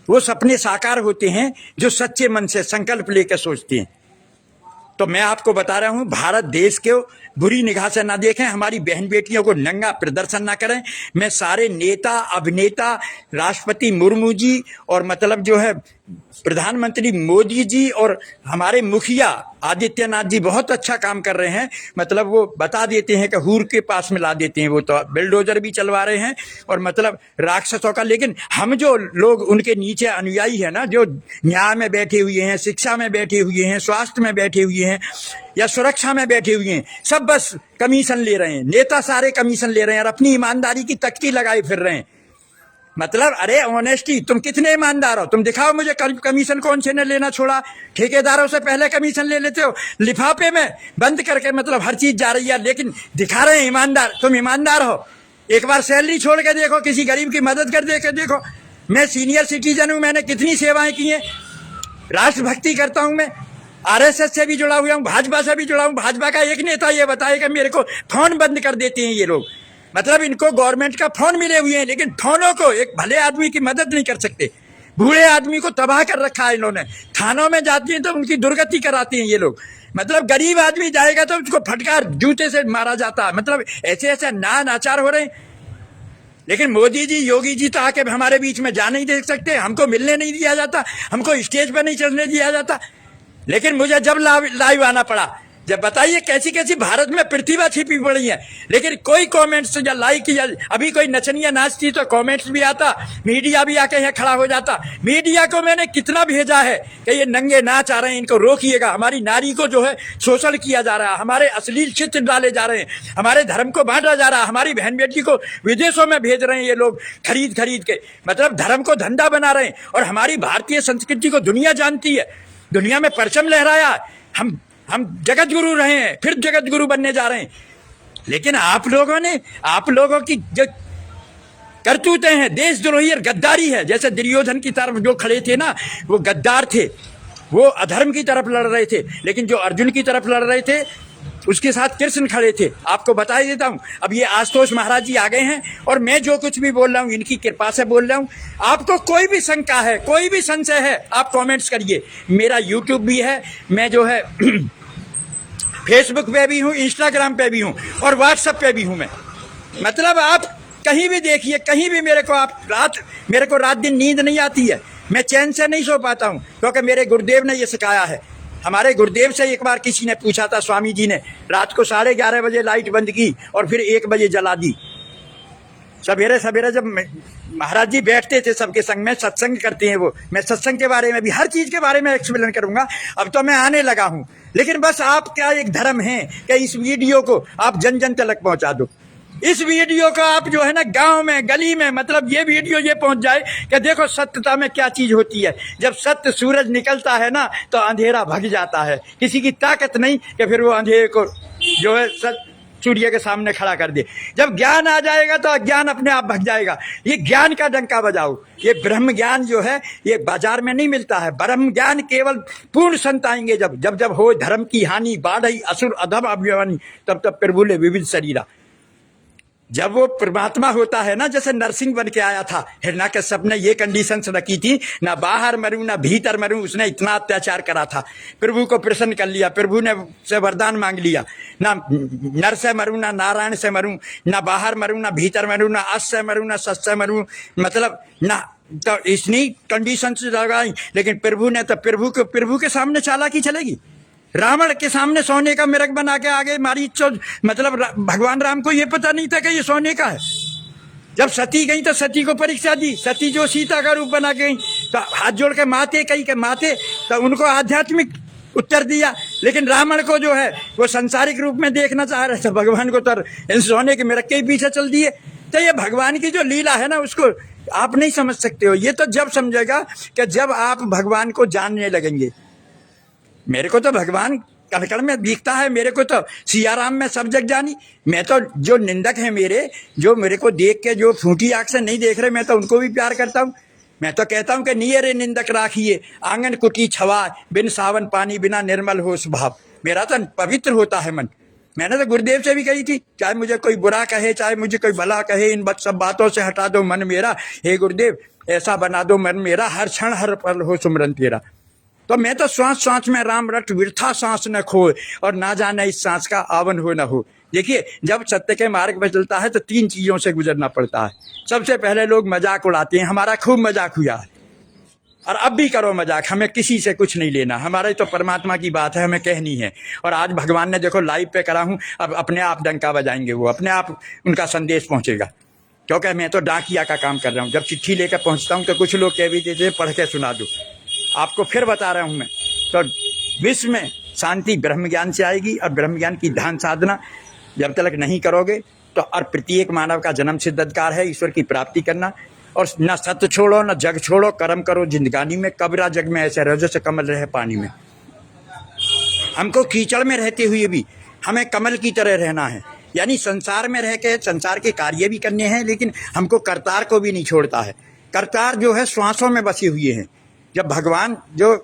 वो सपने साकार होते हैं जो सच्चे मन से संकल्प लेकर सोचते हैं। तो मैं आपको बता रहा हूं, भारत देश के बुरी निगाह से ना देखें, हमारी बहन बेटियों को नंगा प्रदर्शन ना करें। मैं सारे नेता, अभिनेता, राष्ट्रपति मुर्मू जी और मतलब जो है प्रधानमंत्री मोदी जी और हमारे मुखिया आदित्यनाथ जी बहुत अच्छा काम कर रहे हैं। मतलब वो बता देते हैं कि हूर के पास में ला देते हैं, वो तो बिल्डोजर भी चलवा रहे हैं और मतलब राक्षसों का। लेकिन हम जो लोग उनके नीचे अनुयायी है ना, जो न्याय में बैठे हुए हैं, शिक्षा में बैठे हुए हैं, स्वास्थ्य में बैठे हुए हैं या सुरक्षा में बैठे हुए हैं, सब बस कमीशन ले रहे हैं। नेता सारे कमीशन ले रहे हैं और अपनी ईमानदारी की तख्ती लगाए फिर रहे हैं। मतलब अरे ऑनेस्टी, तुम कितने ईमानदार हो? तुम दिखाओ मुझे कमीशन कौन से ने लेना छोड़ा। ठेकेदारों से पहले कमीशन ले लेते हो, लिफाफे में बंद करके मतलब हर चीज जा रही है, लेकिन दिखा रहे हैं ईमानदार। तुम ईमानदार हो? एक बार सैलरी छोड़ के देखो, किसी गरीब की मदद कर दे देखो। मैं सीनियर सिटीजन हूं, मैंने कितनी सेवाएं की हैं, राष्ट्रभक्ति करता हूं, मैं आरएसएस से भी जुड़ा हुआ हूं, भाजपा से भी जुड़ा हूं। भाजपा का एक नेता ये बताएगा मेरे को फोन बंद कर देते हैं ये लोग। मतलब इनको गवर्नमेंट का फोन मिले हुए हैं, लेकिन फोनों को एक भले आदमी की मदद नहीं कर सकते। बूढ़े आदमी को तबाह कर रखा है इन्होंने। थानों में जाती हैं तो उनकी दुर्गति कराते हैं ये लोग। मतलब गरीब आदमी जाएगा तो उसको फटकार जूते से मारा जाता है। मतलब ऐसे ऐसे नाचार हो रहे हैं। लेकिन मोदी जी, योगी जी तो आके हमारे बीच में जा नहीं दे सकते, हमको मिलने नहीं दिया जाता, हमको स्टेज पर नहीं चलने दिया जाता। लेकिन मुझे जब लाइव आना पड़ा, जब बताइए कैसी कैसी भारत में प्रतिभा छिपी पड़ी है, लेकिन कोई कमेंट्स या लाइक या अभी कोई नचनिया नाचती तो कमेंट्स भी आता, मीडिया भी आके यहाँ खड़ा हो जाता। मीडिया को मैंने कितना भेजा है कि ये नंगे नाच आ रहे हैं, इनको रोकिएगा। हमारी नारी को जो है शोषण किया जा रहा है, हमारे अश्लील चित्र डाले जा रहे हैं, हमारे धर्म को बांटा जा रहा है, हमारी बहन बेटी को विदेशों में भेज रहे हैं ये लोग खरीद खरीद के। मतलब धर्म को धंधा बना रहे हैं। और हमारी भारतीय संस्कृति को दुनिया जानती है, दुनिया में परचम लहराया। हम जगत गुरु रहे हैं, फिर जगत गुरु बनने जा रहे हैं। लेकिन आप लोगों की जो करतूतें हैं, देशद्रोही और गद्दारी है। जैसे दुर्योधन की तरफ जो खड़े थे ना, वो गद्दार थे, वो अधर्म की तरफ लड़ रहे थे। लेकिन जो अर्जुन की तरफ लड़ रहे थे, उसके साथ कृष्ण खड़े थे। आपको बता ही देता हूं, अब ये आशुतोष महाराज जी आ गए हैं और मैं जो कुछ भी बोल रहा हूं इनकी कृपा से बोल रहा हूं। आपको कोई भी शंका है, कोई भी संशय है, आप कमेंट्स करिए। मेरा यूट्यूब भी है, मैं जो है फेसबुक पे भी हूँ, इंस्टाग्राम पे भी हूँ और व्हाट्सएप पे भी हूँ मैं। मतलब आप कहीं भी देखिए, कहीं भी मेरे को रात दिन नींद नहीं आती है, मैं चैन से नहीं सो पाता हूँ, क्योंकि मेरे गुरुदेव ने ये सिखाया है। हमारे गुरुदेव से एक बार किसी ने पूछा था, स्वामी जी ने, रात को 11:30 बजे लाइट बंद की और फिर 1 बजे जला दी। सवेरे सवेरे जब महाराज जी बैठते थे सबके संग में, सत्संग करते हैं वो, मैं सत्संग के बारे में भी, हर चीज के बारे में एक्सप्लेन करूंगा। अब तो मैं आने लगा हूं। लेकिन बस आपका एक धर्म है कि इस वीडियो को आप जन जन तक पहुंचा दो। इस वीडियो को आप जो है ना गांव में, गली में, मतलब ये वीडियो ये पहुंच जाए कि देखो सत्यता में क्या चीज होती है। जब सत्य सूरज निकलता है ना तो अंधेरा भग जाता है। किसी की ताकत नहीं कि फिर वो अंधेरे को जो है सूर्य के सामने खड़ा कर दे। जब ज्ञान आ जाएगा तो अज्ञान अपने आप भग जाएगा। ये ज्ञान का डंका बजाओ। ये ब्रह्म ज्ञान जो है ये बाजार में नहीं मिलता है। ब्रह्म ज्ञान केवल पूर्ण संत आएंगे जब हो धर्म की हानि, बाढ़ई असुर अधम अभिमानी, तब प्रभु ले विविध शरीरा। जब वो परमात्मा होता है ना, जैसे नरसिंह बन के आया था, हिरण्याकश्यप ने ये कंडीशंस रखी थी, ना बाहर मरूं ना भीतर मरूं। उसने इतना अत्याचार करा था, प्रभु को प्रसन्न कर लिया। प्रभु ने से वरदान मांग लिया, ना नर से मरूं ना नारायण से मरूं, ना बाहर मरूं ना भीतर मरूं, ना अस से मरूं ना सस से मरूं, मतलब ना तो इसने कंडीशन से लगाई, लेकिन प्रभु ने तो प्रभु के सामने चालाकी चलेगी। रावण के सामने सोने का मिरक बना के आगे मारी, मतलब भगवान राम को ये पता नहीं था कि ये सोने का है। जब सती गई तो सती को परीक्षा दी, सती जो सीता का रूप बना गई तो हाथ जोड़ के माते कही के माते, तो उनको आध्यात्मिक उत्तर दिया। लेकिन रावण को जो है वो संसारिक रूप में देखना चाह रहे थे, भगवान को तो सोने के मिरक के ही पीछे चल दिए। तो ये भगवान की जो लीला है ना, उसको आप नहीं समझ सकते हो। ये तो जब समझेगा कि जब आप भगवान को जानने लगेंगे। मेरे को तो भगवान कण में दिखता है, मेरे को तो सियाराम में सब जग जानी। मैं तो जो निंदक है मेरे, जो मेरे को देख के जो फूटी आंख से नहीं देख रहे, मैं तो उनको भी प्यार करता हूँ। मैं तो कहता हूँ कि नियरे निंदक राखिए, आंगन कुटी छवा, बिन सावन पानी बिना निर्मल हो स्वभाव। मेरा तो पवित्र होता है मन। मैंने तो गुरुदेव से भी कही थी, चाहे मुझे कोई बुरा कहे, चाहे मुझे कोई भला कहे, इन सब बातों से हटा दो मन मेरा। हे गुरुदेव, ऐसा बना दो मन मेरा, हर क्षण हर पल हो सुमरन तेरा। तो मैं तो श्वास श्वास में राम रट, वृथा सांस न खोए, और ना जाने इस सांस का आवन हो न हो। देखिए, जब सत्य के मार्ग पर चलता है तो 3 चीजों से गुजरना पड़ता है। सबसे पहले लोग मजाक उड़ाते हैं, हमारा खूब मजाक हुआ है, और अब भी करो मजाक, हमें किसी से कुछ नहीं लेना। हमारे तो परमात्मा की बात है, हमें कहनी है। और आज भगवान ने देखो लाइव पे करा हूं, अब अपने आप डंका बजाएंगे, वो अपने आप उनका संदेश पहुंचेगा। क्योंकि मैं तो डाकिया का काम कर रहा हूं। जब चिट्ठी लेकर पहुंचता हूं तो कुछ लोग कह भी देते पढ़ के सुना दो। आपको फिर बता रहा हूं मैं, तो विश्व में शांति ब्रह्म ज्ञान से आएगी। और ब्रह्म ज्ञान की ध्यान साधना जब तक नहीं करोगे तो, और प्रत्येक मानव का जन्म सिद्ध अधिकार है ईश्वर की प्राप्ति करना। और न सत्य छोड़ो न जग छोड़ो, कर्म करो जिंदगानी में, कबरा जग में ऐसे रहो जैसे कमल रहे पानी में। हमको कीचड़ में रहते हुए भी हमें कमल की तरह रहना है। यानी संसार में रह के संसार के कार्य भी करने हैं, लेकिन हमको करतार को भी नहीं छोड़ता है। करतार जो है श्वासों में बसे हुए हैं। जब भगवान जो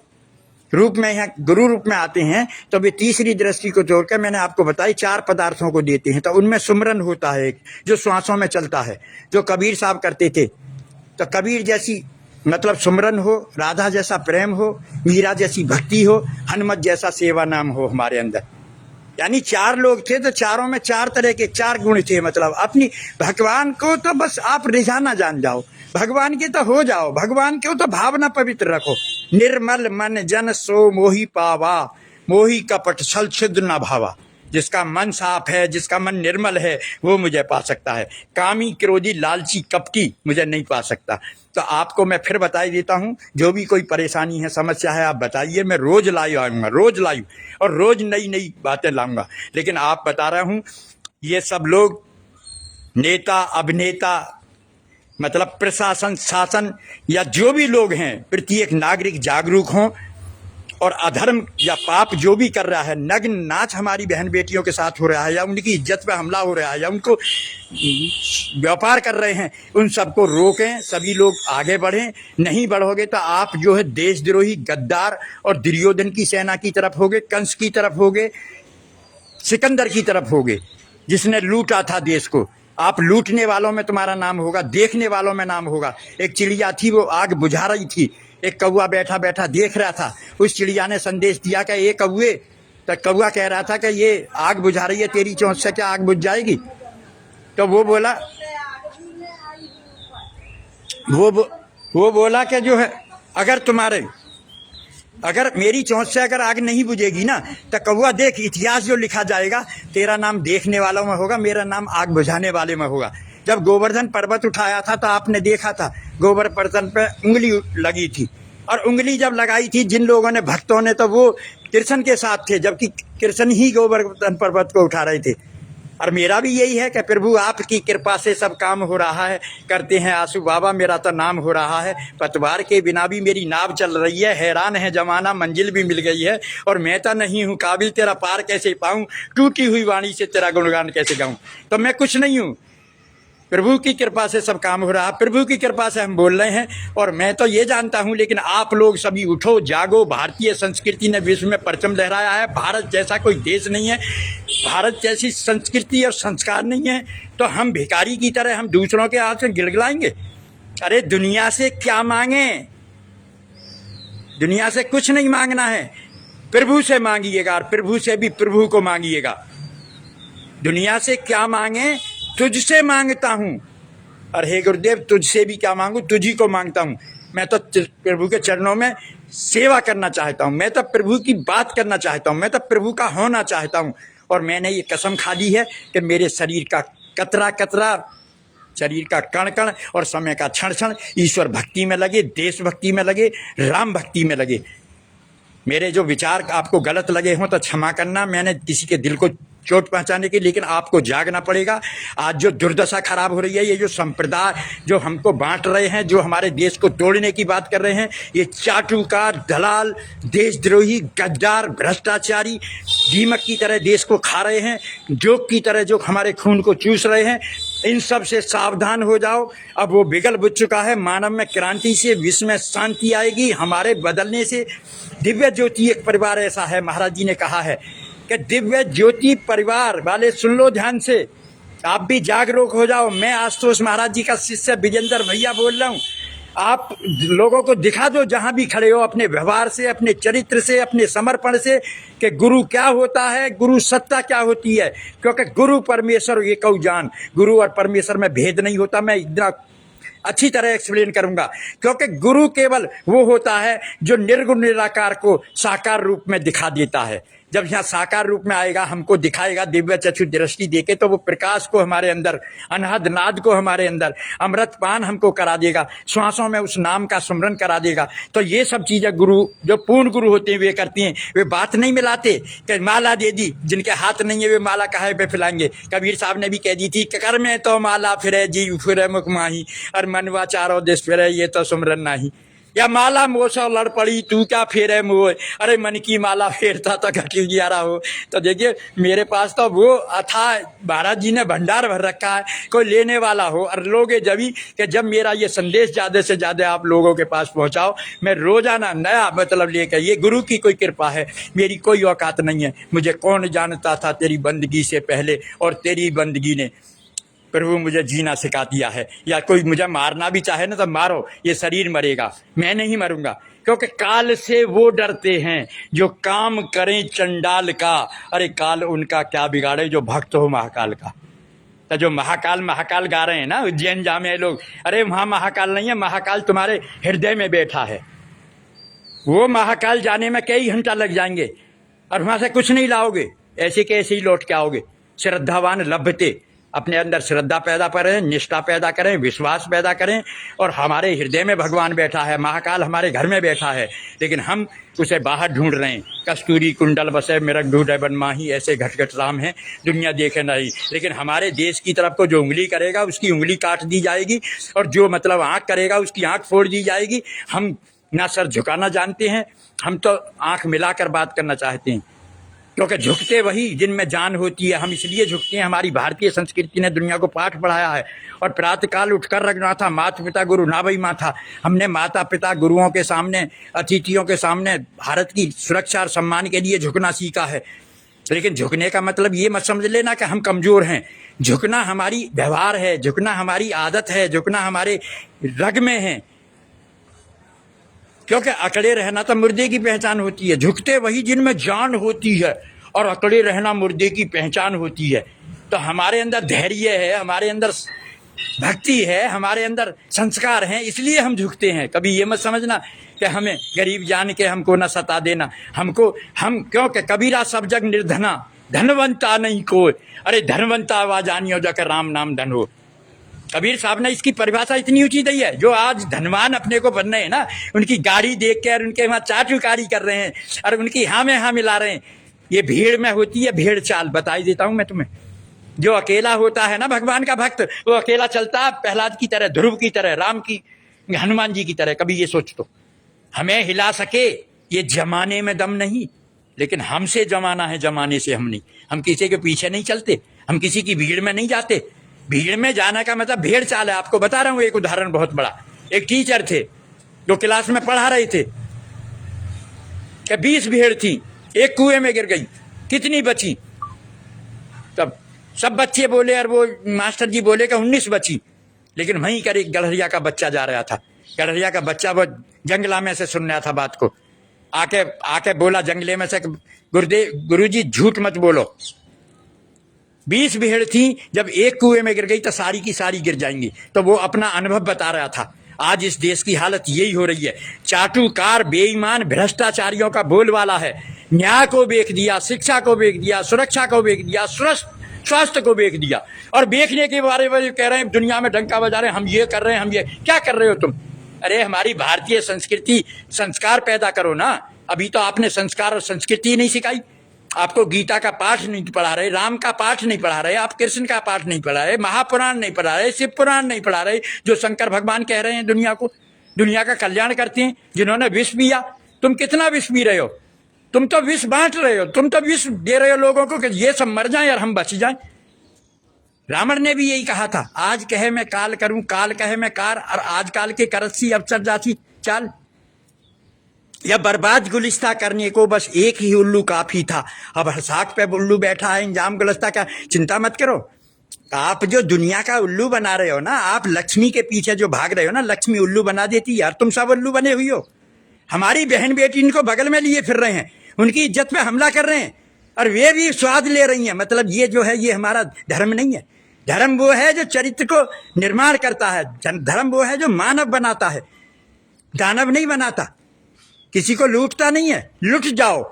रूप में है, गुरु रूप में आते हैं, तो वे तीसरी दृष्टि को जोड़कर मैंने आपको बताई 4 पदार्थों को देते हैं। तो उनमें सुमरन होता है एक, जो श्वासों में चलता है, जो कबीर साहब करते थे। तो कबीर जैसी मतलब सुमरन हो, राधा जैसा प्रेम हो, मीरा जैसी भक्ति हो, हनुमत जैसा सेवा नाम हो हमारे अंदर। यानी 4 लोग थे, तो चारों में 4 तरह के 4 गुण थे। मतलब अपनी भगवान को तो बस आप रिझाना जान जाओ, भगवान के तो हो जाओ, भगवान को तो भावना पवित्र रखो। निर्मल मन जन सो मोही पावा, मोही कपट छल छिद्र न भावा। जिसका मन साफ है, जिसका मन निर्मल है, वो मुझे पा सकता है। कामी क्रोधी लालची कपटी मुझे नहीं पा सकता। तो आपको मैं फिर बता देता हूँ, जो भी कोई परेशानी है, समस्या है, आप बताइए। मैं रोज लाइव आऊँगा, रोज लाइव, और रोज नई नई बातें लाऊंगा। लेकिन आप बता रहा हूँ, ये सब लोग नेता अभिनेता, मतलब प्रशासन शासन या जो भी लोग हैं, प्रत्येक नागरिक जागरूक हों। और अधर्म या पाप जो भी कर रहा है, नग्न नाच हमारी बहन बेटियों के साथ हो रहा है, या उनकी इज्जत पे हमला हो रहा है, या उनको व्यापार कर रहे हैं, उन सबको रोकें। सभी लोग आगे बढ़ें। नहीं बढ़ोगे तो आप जो है देशद्रोही, गद्दार और दुर्योधन की सेना की तरफ होगे, कंस की तरफ होगे, सिकंदर की तरफ होगे, जिसने लूटा था देश को। आप लूटने वालों में तुम्हारा नाम होगा, देखने वालों में नाम होगा। एक चिड़िया थी, वो आग बुझा रही थी, एक कौवा बैठा बैठा देख रहा था। उस चिड़िया ने संदेश दिया कि ये कौवे, तो कौवा कह रहा था कि ये आग बुझा रही है, तेरी चोंच से क्या आग बुझ जाएगी? तो वो बोला कि जो है, अगर मेरी चोंच से अगर आग नहीं बुझेगी ना, तो कौवा देख, इतिहास जो लिखा जाएगा, तेरा नाम देखने वालों में होगा, मेरा नाम आग बुझाने वाले में होगा। जब गोवर्धन पर्वत उठाया था तो आपने देखा था गोवर्धन पर्वत पे उंगली लगी थी, और उंगली जब लगाई थी जिन लोगों ने, भक्तों ने, तो वो कृष्ण के साथ थे, जबकि कृष्ण ही गोवर्धन पर्वत को उठा रहे थे। और मेरा भी यही है कि प्रभु आपकी कृपा से सब काम हो रहा है। करते हैं आंसू बाबा, मेरा तो नाम हो रहा है। पतवार के बिना भी मेरी नाव चल रही है, हैरान है जमाना, मंजिल भी मिल गई है। और मैं तो नहीं हूँ काबिल, तेरा पार कैसे पाऊँ, टूटी हुई वाणी से तेरा गुणगान कैसे गाऊँ। तो मैं कुछ नहीं हूँ, प्रभु की कृपा से सब काम हो रहा है, प्रभु की कृपा से हम बोल रहे हैं। और मैं तो ये जानता हूं, लेकिन आप लोग सभी उठो, जागो। भारतीय संस्कृति ने विश्व में परचम लहराया है। भारत जैसा कोई देश नहीं है, भारत जैसी संस्कृति और संस्कार नहीं है, तो हम भिखारी की तरह हम दूसरों के हाथ से गिड़गिड़ाएंगे? अरे दुनिया से क्या मांगे? दुनिया से कुछ नहीं मांगना है, प्रभु से मांगिएगा, और प्रभु से भी प्रभु को मांगिएगा। दुनिया से क्या मांगे? तुझसे मांगता हूं, और हे गुरुदेव, तुझसे भी क्या मांगू, तुझी को मांगता हूँ। मैं तो प्रभु के चरणों में सेवा करना चाहता हूँ, मैं तो प्रभु की बात करना चाहता हूँ, मैं तो प्रभु का होना चाहता हूँ। और मैंने ये कसम खा ली है कि मेरे शरीर का कतरा कतरा, शरीर का कण कण और समय का क्षण क्षण ईश्वर भक्ति में लगे, देश भक्ति में लगे, राम भक्ति में लगे। मेरे जो विचार आपको गलत लगे हों तो क्षमा करना, मैंने किसी के दिल को चोट पहुंचाने की, लेकिन आपको जागना पड़ेगा। आज जो दुर्दशा खराब हो रही है, ये जो संप्रदाय जो हमको बांट रहे हैं, जो हमारे देश को तोड़ने की बात कर रहे हैं, ये चाटुकार, दलाल, देशद्रोही, गद्दार, भ्रष्टाचारी दीमक की तरह देश को खा रहे हैं, जोक की तरह जो हमारे खून को चूस रहे हैं, इन सब से सावधान हो जाओ। अब वो बिगल बुझ चुका है। मानव में क्रांति से विश्व में शांति आएगी, हमारे बदलने से। दिव्य ज्योति एक परिवार ऐसा है, महाराज जी ने कहा है कि दिव्य ज्योति परिवार वाले सुन लो ध्यान से, आप भी जागरूक हो जाओ। मैं आशुतोष महाराज जी का शिष्य विजेंद्र भैया बोल रहा हूँ। आप लोगों को दिखा दो जहां भी खड़े हो, अपने व्यवहार से, अपने चरित्र से, अपने समर्पण से, कि गुरु क्या होता है, गुरु सत्ता क्या होती है। क्योंकि गुरु परमेश्वर एक जान, गुरु और परमेश्वर में भेद नहीं होता। मैं इतना अच्छी तरह एक्सप्लेन करूंगा, क्योंकि गुरु केवल वो होता है जो निर्गुण निराकार को साकार रूप में दिखा देता है। जब यहाँ साकार रूप में आएगा, हमको दिखाएगा दिव्य चक्षु दृष्टि देके, तो वो प्रकाश को हमारे अंदर, अनहद नाद को हमारे अंदर, अमृत पान हमको करा देगा, श्वासों में उस नाम का सुमरन करा देगा। तो ये सब चीजें गुरु, जो पूर्ण गुरु होते हैं, वे करती हैं। वे बात नहीं मिलाते कि माला दे दी, जिनके हाथ नहीं है वे माला काहे पे फैलाएंगे। कबीर साहब ने भी कह दी थी, कर में तो माला फिरे जी फिरे मुख माही, और मनवा चारों देश फिरे ये तो सुमरन नाही। या माला मोसा लड़ पड़ी तू क्या फेरे मुँह, अरे मन की माला फेरता तो घटी ग्यारह हो। तो देखिए, मेरे पास तो वो अथाह महाराज जी ने भंडार भर रखा है, कोई लेने वाला हो और लोगे जभी, कि जब मेरा ये संदेश ज़्यादा से ज़्यादा आप लोगों के पास पहुंचाओ, मैं रोजाना नया मतलब लेकर, ये गुरु की कोई कृपा है, मेरी कोई औकात नहीं है। मुझे कौन जानता था तेरी बंदगी से पहले, और तेरी बंदगी ने प्रभु मुझे जीना सिखा दिया है। या कोई मुझे मारना भी चाहे ना तो मारो, ये शरीर मरेगा, मैं नहीं मरूंगा। क्योंकि काल से वो डरते हैं जो काम करें चंडाल का, अरे काल उनका क्या बिगाड़े जो भक्त हो महाकाल का। तो जो महाकाल महाकाल गा रहे हैं ना उज्जैन जामे लोग, अरे वहाँ महाकाल नहीं है, महाकाल तुम्हारे हृदय में बैठा है। वो महाकाल जाने में कई घंटा लग जाएंगे और वहाँ से कुछ नहीं लाओगे, ऐसे के ऐसे ही लौट के आओगे। श्रद्धावान लभते, अपने अंदर श्रद्धा पैदा करें, निष्ठा पैदा करें, विश्वास पैदा करें। और हमारे हृदय में भगवान बैठा है, महाकाल हमारे घर में बैठा है, लेकिन हम उसे बाहर ढूंढ रहे हैं। कस्तूरी कुंडल बसे मिरग ढूंढे बन माही, ऐसे घट घट राम है दुनिया देखे नहीं। लेकिन हमारे देश की तरफ को जो उंगली करेगा उसकी उंगली काट दी जाएगी, और जो मतलब आँख करेगा उसकी आँख फोड़ दी जाएगी। हम ना सर झुकाना जानते हैं, हम तो आँख मिलाकर बात करना चाहते हैं, क्योंकि झुकते वही जिनमें जान होती है। हम इसलिए झुकते हैं, हमारी भारतीय संस्कृति ने दुनिया को पाठ पढ़ाया है। और प्रातःकाल उठकर रखना था, माता पिता गुरु ना भाई माथा। हमने माता पिता गुरुओं के सामने, अतिथियों के सामने भारत की सुरक्षा और सम्मान के लिए झुकना सीखा है। लेकिन झुकने का मतलब ये मत समझ लेना कि हम कमज़ोर हैं। झुकना हमारी व्यवहार है, झुकना हमारी आदत है, झुकना हमारे रग में है। क्योंकि अकड़े रहना तो मुर्दे की पहचान होती है। झुकते वही जिनमें जान होती है, और अकड़े रहना मुर्दे की पहचान होती है। तो हमारे अंदर धैर्य है, हमारे अंदर भक्ति है, हमारे अंदर संस्कार हैं, इसलिए हम झुकते हैं। कभी ये मत समझना कि हमें गरीब जान के हमको न सता देना। हम क्योंकि कबीरा सब जग निर्धना, धनवंता नहीं कोई, अरे धनवंता आवाज जानियो जाकर राम नाम धन हो। कबीर साहब ने इसकी परिभाषा इतनी ऊंची दी है। जो आज धनवान अपने को बन रहे हैं ना, उनकी गाड़ी देख के और उनके वहाँ चाटुकारी कर रहे हैं और उनकी हाँ में हाँ मिला रहे हैं। ये भीड़ में होती है भेड़ चाल, बताई देता हूँ मैं तुम्हें। जो अकेला होता है ना भगवान का भक्त, वो अकेला चलता है प्रहलाद की तरह, ध्रुव की तरह, राम की, हनुमान जी की तरह। कभी ये सोच तो हमें हिला सके ये जमाने में दम नहीं, लेकिन हमसे जमाना है, जमाने से हम नहीं। हम किसी के पीछे नहीं चलते, हम किसी की भीड़ में नहीं जाते। भीड़ में जाना का मतलब भेड़ चाल है। आपको बता रहा हूँ एक उदाहरण बहुत बड़ा। एक टीचर थे जो क्लास में पढ़ा रहे थे कि 20 भेड़ थी, एक कुएं में गिर गई, कितनी बची? तब सब बच्चे बोले और वो मास्टर जी बोले कि 19 बची। लेकिन वहीं कर एक गड़हरिया का बच्चा जा रहा था। गड़हरिया का बच्चा वो जंगला में से सुन रहा था बात को, आके बोला जंगले में से, गुरुजी झूठ मत बोलो, 20 भेड़ थी, जब एक कुएं में गिर गई तो सारी की सारी गिर जाएंगी। तो वो अपना अनुभव बता रहा था। आज इस देश की हालत यही हो रही है। चाटुकार, बेईमान, भ्रष्टाचारियों का बोलवाला है। न्याय को बेच दिया, शिक्षा को बेच दिया, सुरक्षा को बेच दिया, स्वास्थ्य को बेच दिया, और बेचने के बारे में कह रहे हैं दुनिया में डंका बजा रहे हैं, हम ये कर रहे हैं, हम ये। क्या कर रहे हो तुम? अरे हमारी भारतीय संस्कृति, संस्कार पैदा करो ना। अभी तो आपने संस्कार और संस्कृति नहीं सिखाई। आपको गीता का पाठ नहीं पढ़ा रहे, राम का पाठ नहीं पढ़ा रहे, आप कृष्ण का पाठ नहीं पढ़ा रहे, महापुराण नहीं पढ़ा रहे, शिव पुराण नहीं पढ़ा रहे, जो शंकर भगवान कह रहे हैं दुनिया को, दुनिया का कल्याण करते हैं, जिन्होंने विष पिया। तुम कितना विष पी रहे हो? तुम तो विष बांट रहे हो, तुम तो विष दे रहे हो लोगों को कि ये सब मर जाएं और हम बच जाएं। रावण ने भी यही कहा था, आज कहे मैं काल करूं, काल कहे मैं कार, और आज काल के करसी अवसर जाती चाल। यह बर्बाद गुलिस्ता करने को बस एक ही उल्लू काफी था। अब हर साख पे उल्लू बैठा है, इंजाम गुलिस्ता का चिंता मत करो। आप जो दुनिया का उल्लू बना रहे हो ना, आप लक्ष्मी के पीछे जो भाग रहे हो ना, लक्ष्मी उल्लू बना देती यार। तुम सब उल्लू बने हुई हो। हमारी बहन बेटी इनको बगल में लिए फिर रहे हैं, उनकी इज्जत पे हमला कर रहे हैं, और वे भी स्वाद ले रही हैं। मतलब ये जो है, ये हमारा धर्म नहीं है। धर्म वो है जो चरित्र को निर्माण करता है। धर्म वो है जो मानव बनाता है, दानव नहीं बनाता। किसी को लूटता नहीं है। लुट जाओ।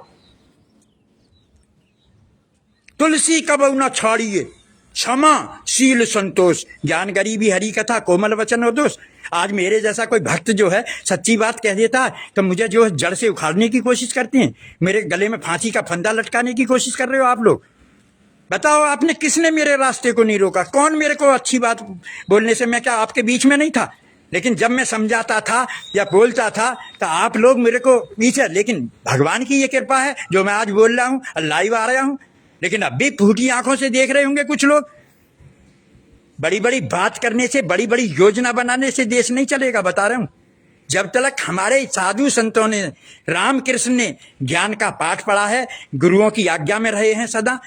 तुलसी कबहु न छाड़िए, क्षमा शील संतोष, ज्ञान गरीबी हरि कथा, कोमल वचन और दोष। आज मेरे जैसा कोई भक्त जो है सच्ची बात कह देता है तो मुझे जो जड़ से उखाड़ने की कोशिश करते हैं, मेरे गले में फांसी का फंदा लटकाने की कोशिश कर रहे हो आप लोग। बताओ, आपने किसने मेरे रास्ते को नहीं रोका? कौन मेरे को अच्छी बात बोलने से, मैं क्या आपके बीच में नहीं था? लेकिन जब मैं समझाता था या बोलता था तो आप लोग मेरे को पीछे। लेकिन भगवान की ये कृपा है जो मैं आज बोल रहा हूँ, लाइव आ रहा हूँ। लेकिन अब भी फूटी आंखों से देख रहे होंगे कुछ लोग। बड़ी बड़ी बात करने से, बड़ी बड़ी योजना बनाने से देश नहीं चलेगा, बता रहा हूं। जब तक हमारे साधु संतों ने, रामकृष्ण ने ज्ञान का पाठ पढ़ा है, गुरुओं की आज्ञा में रहे हैं सदा,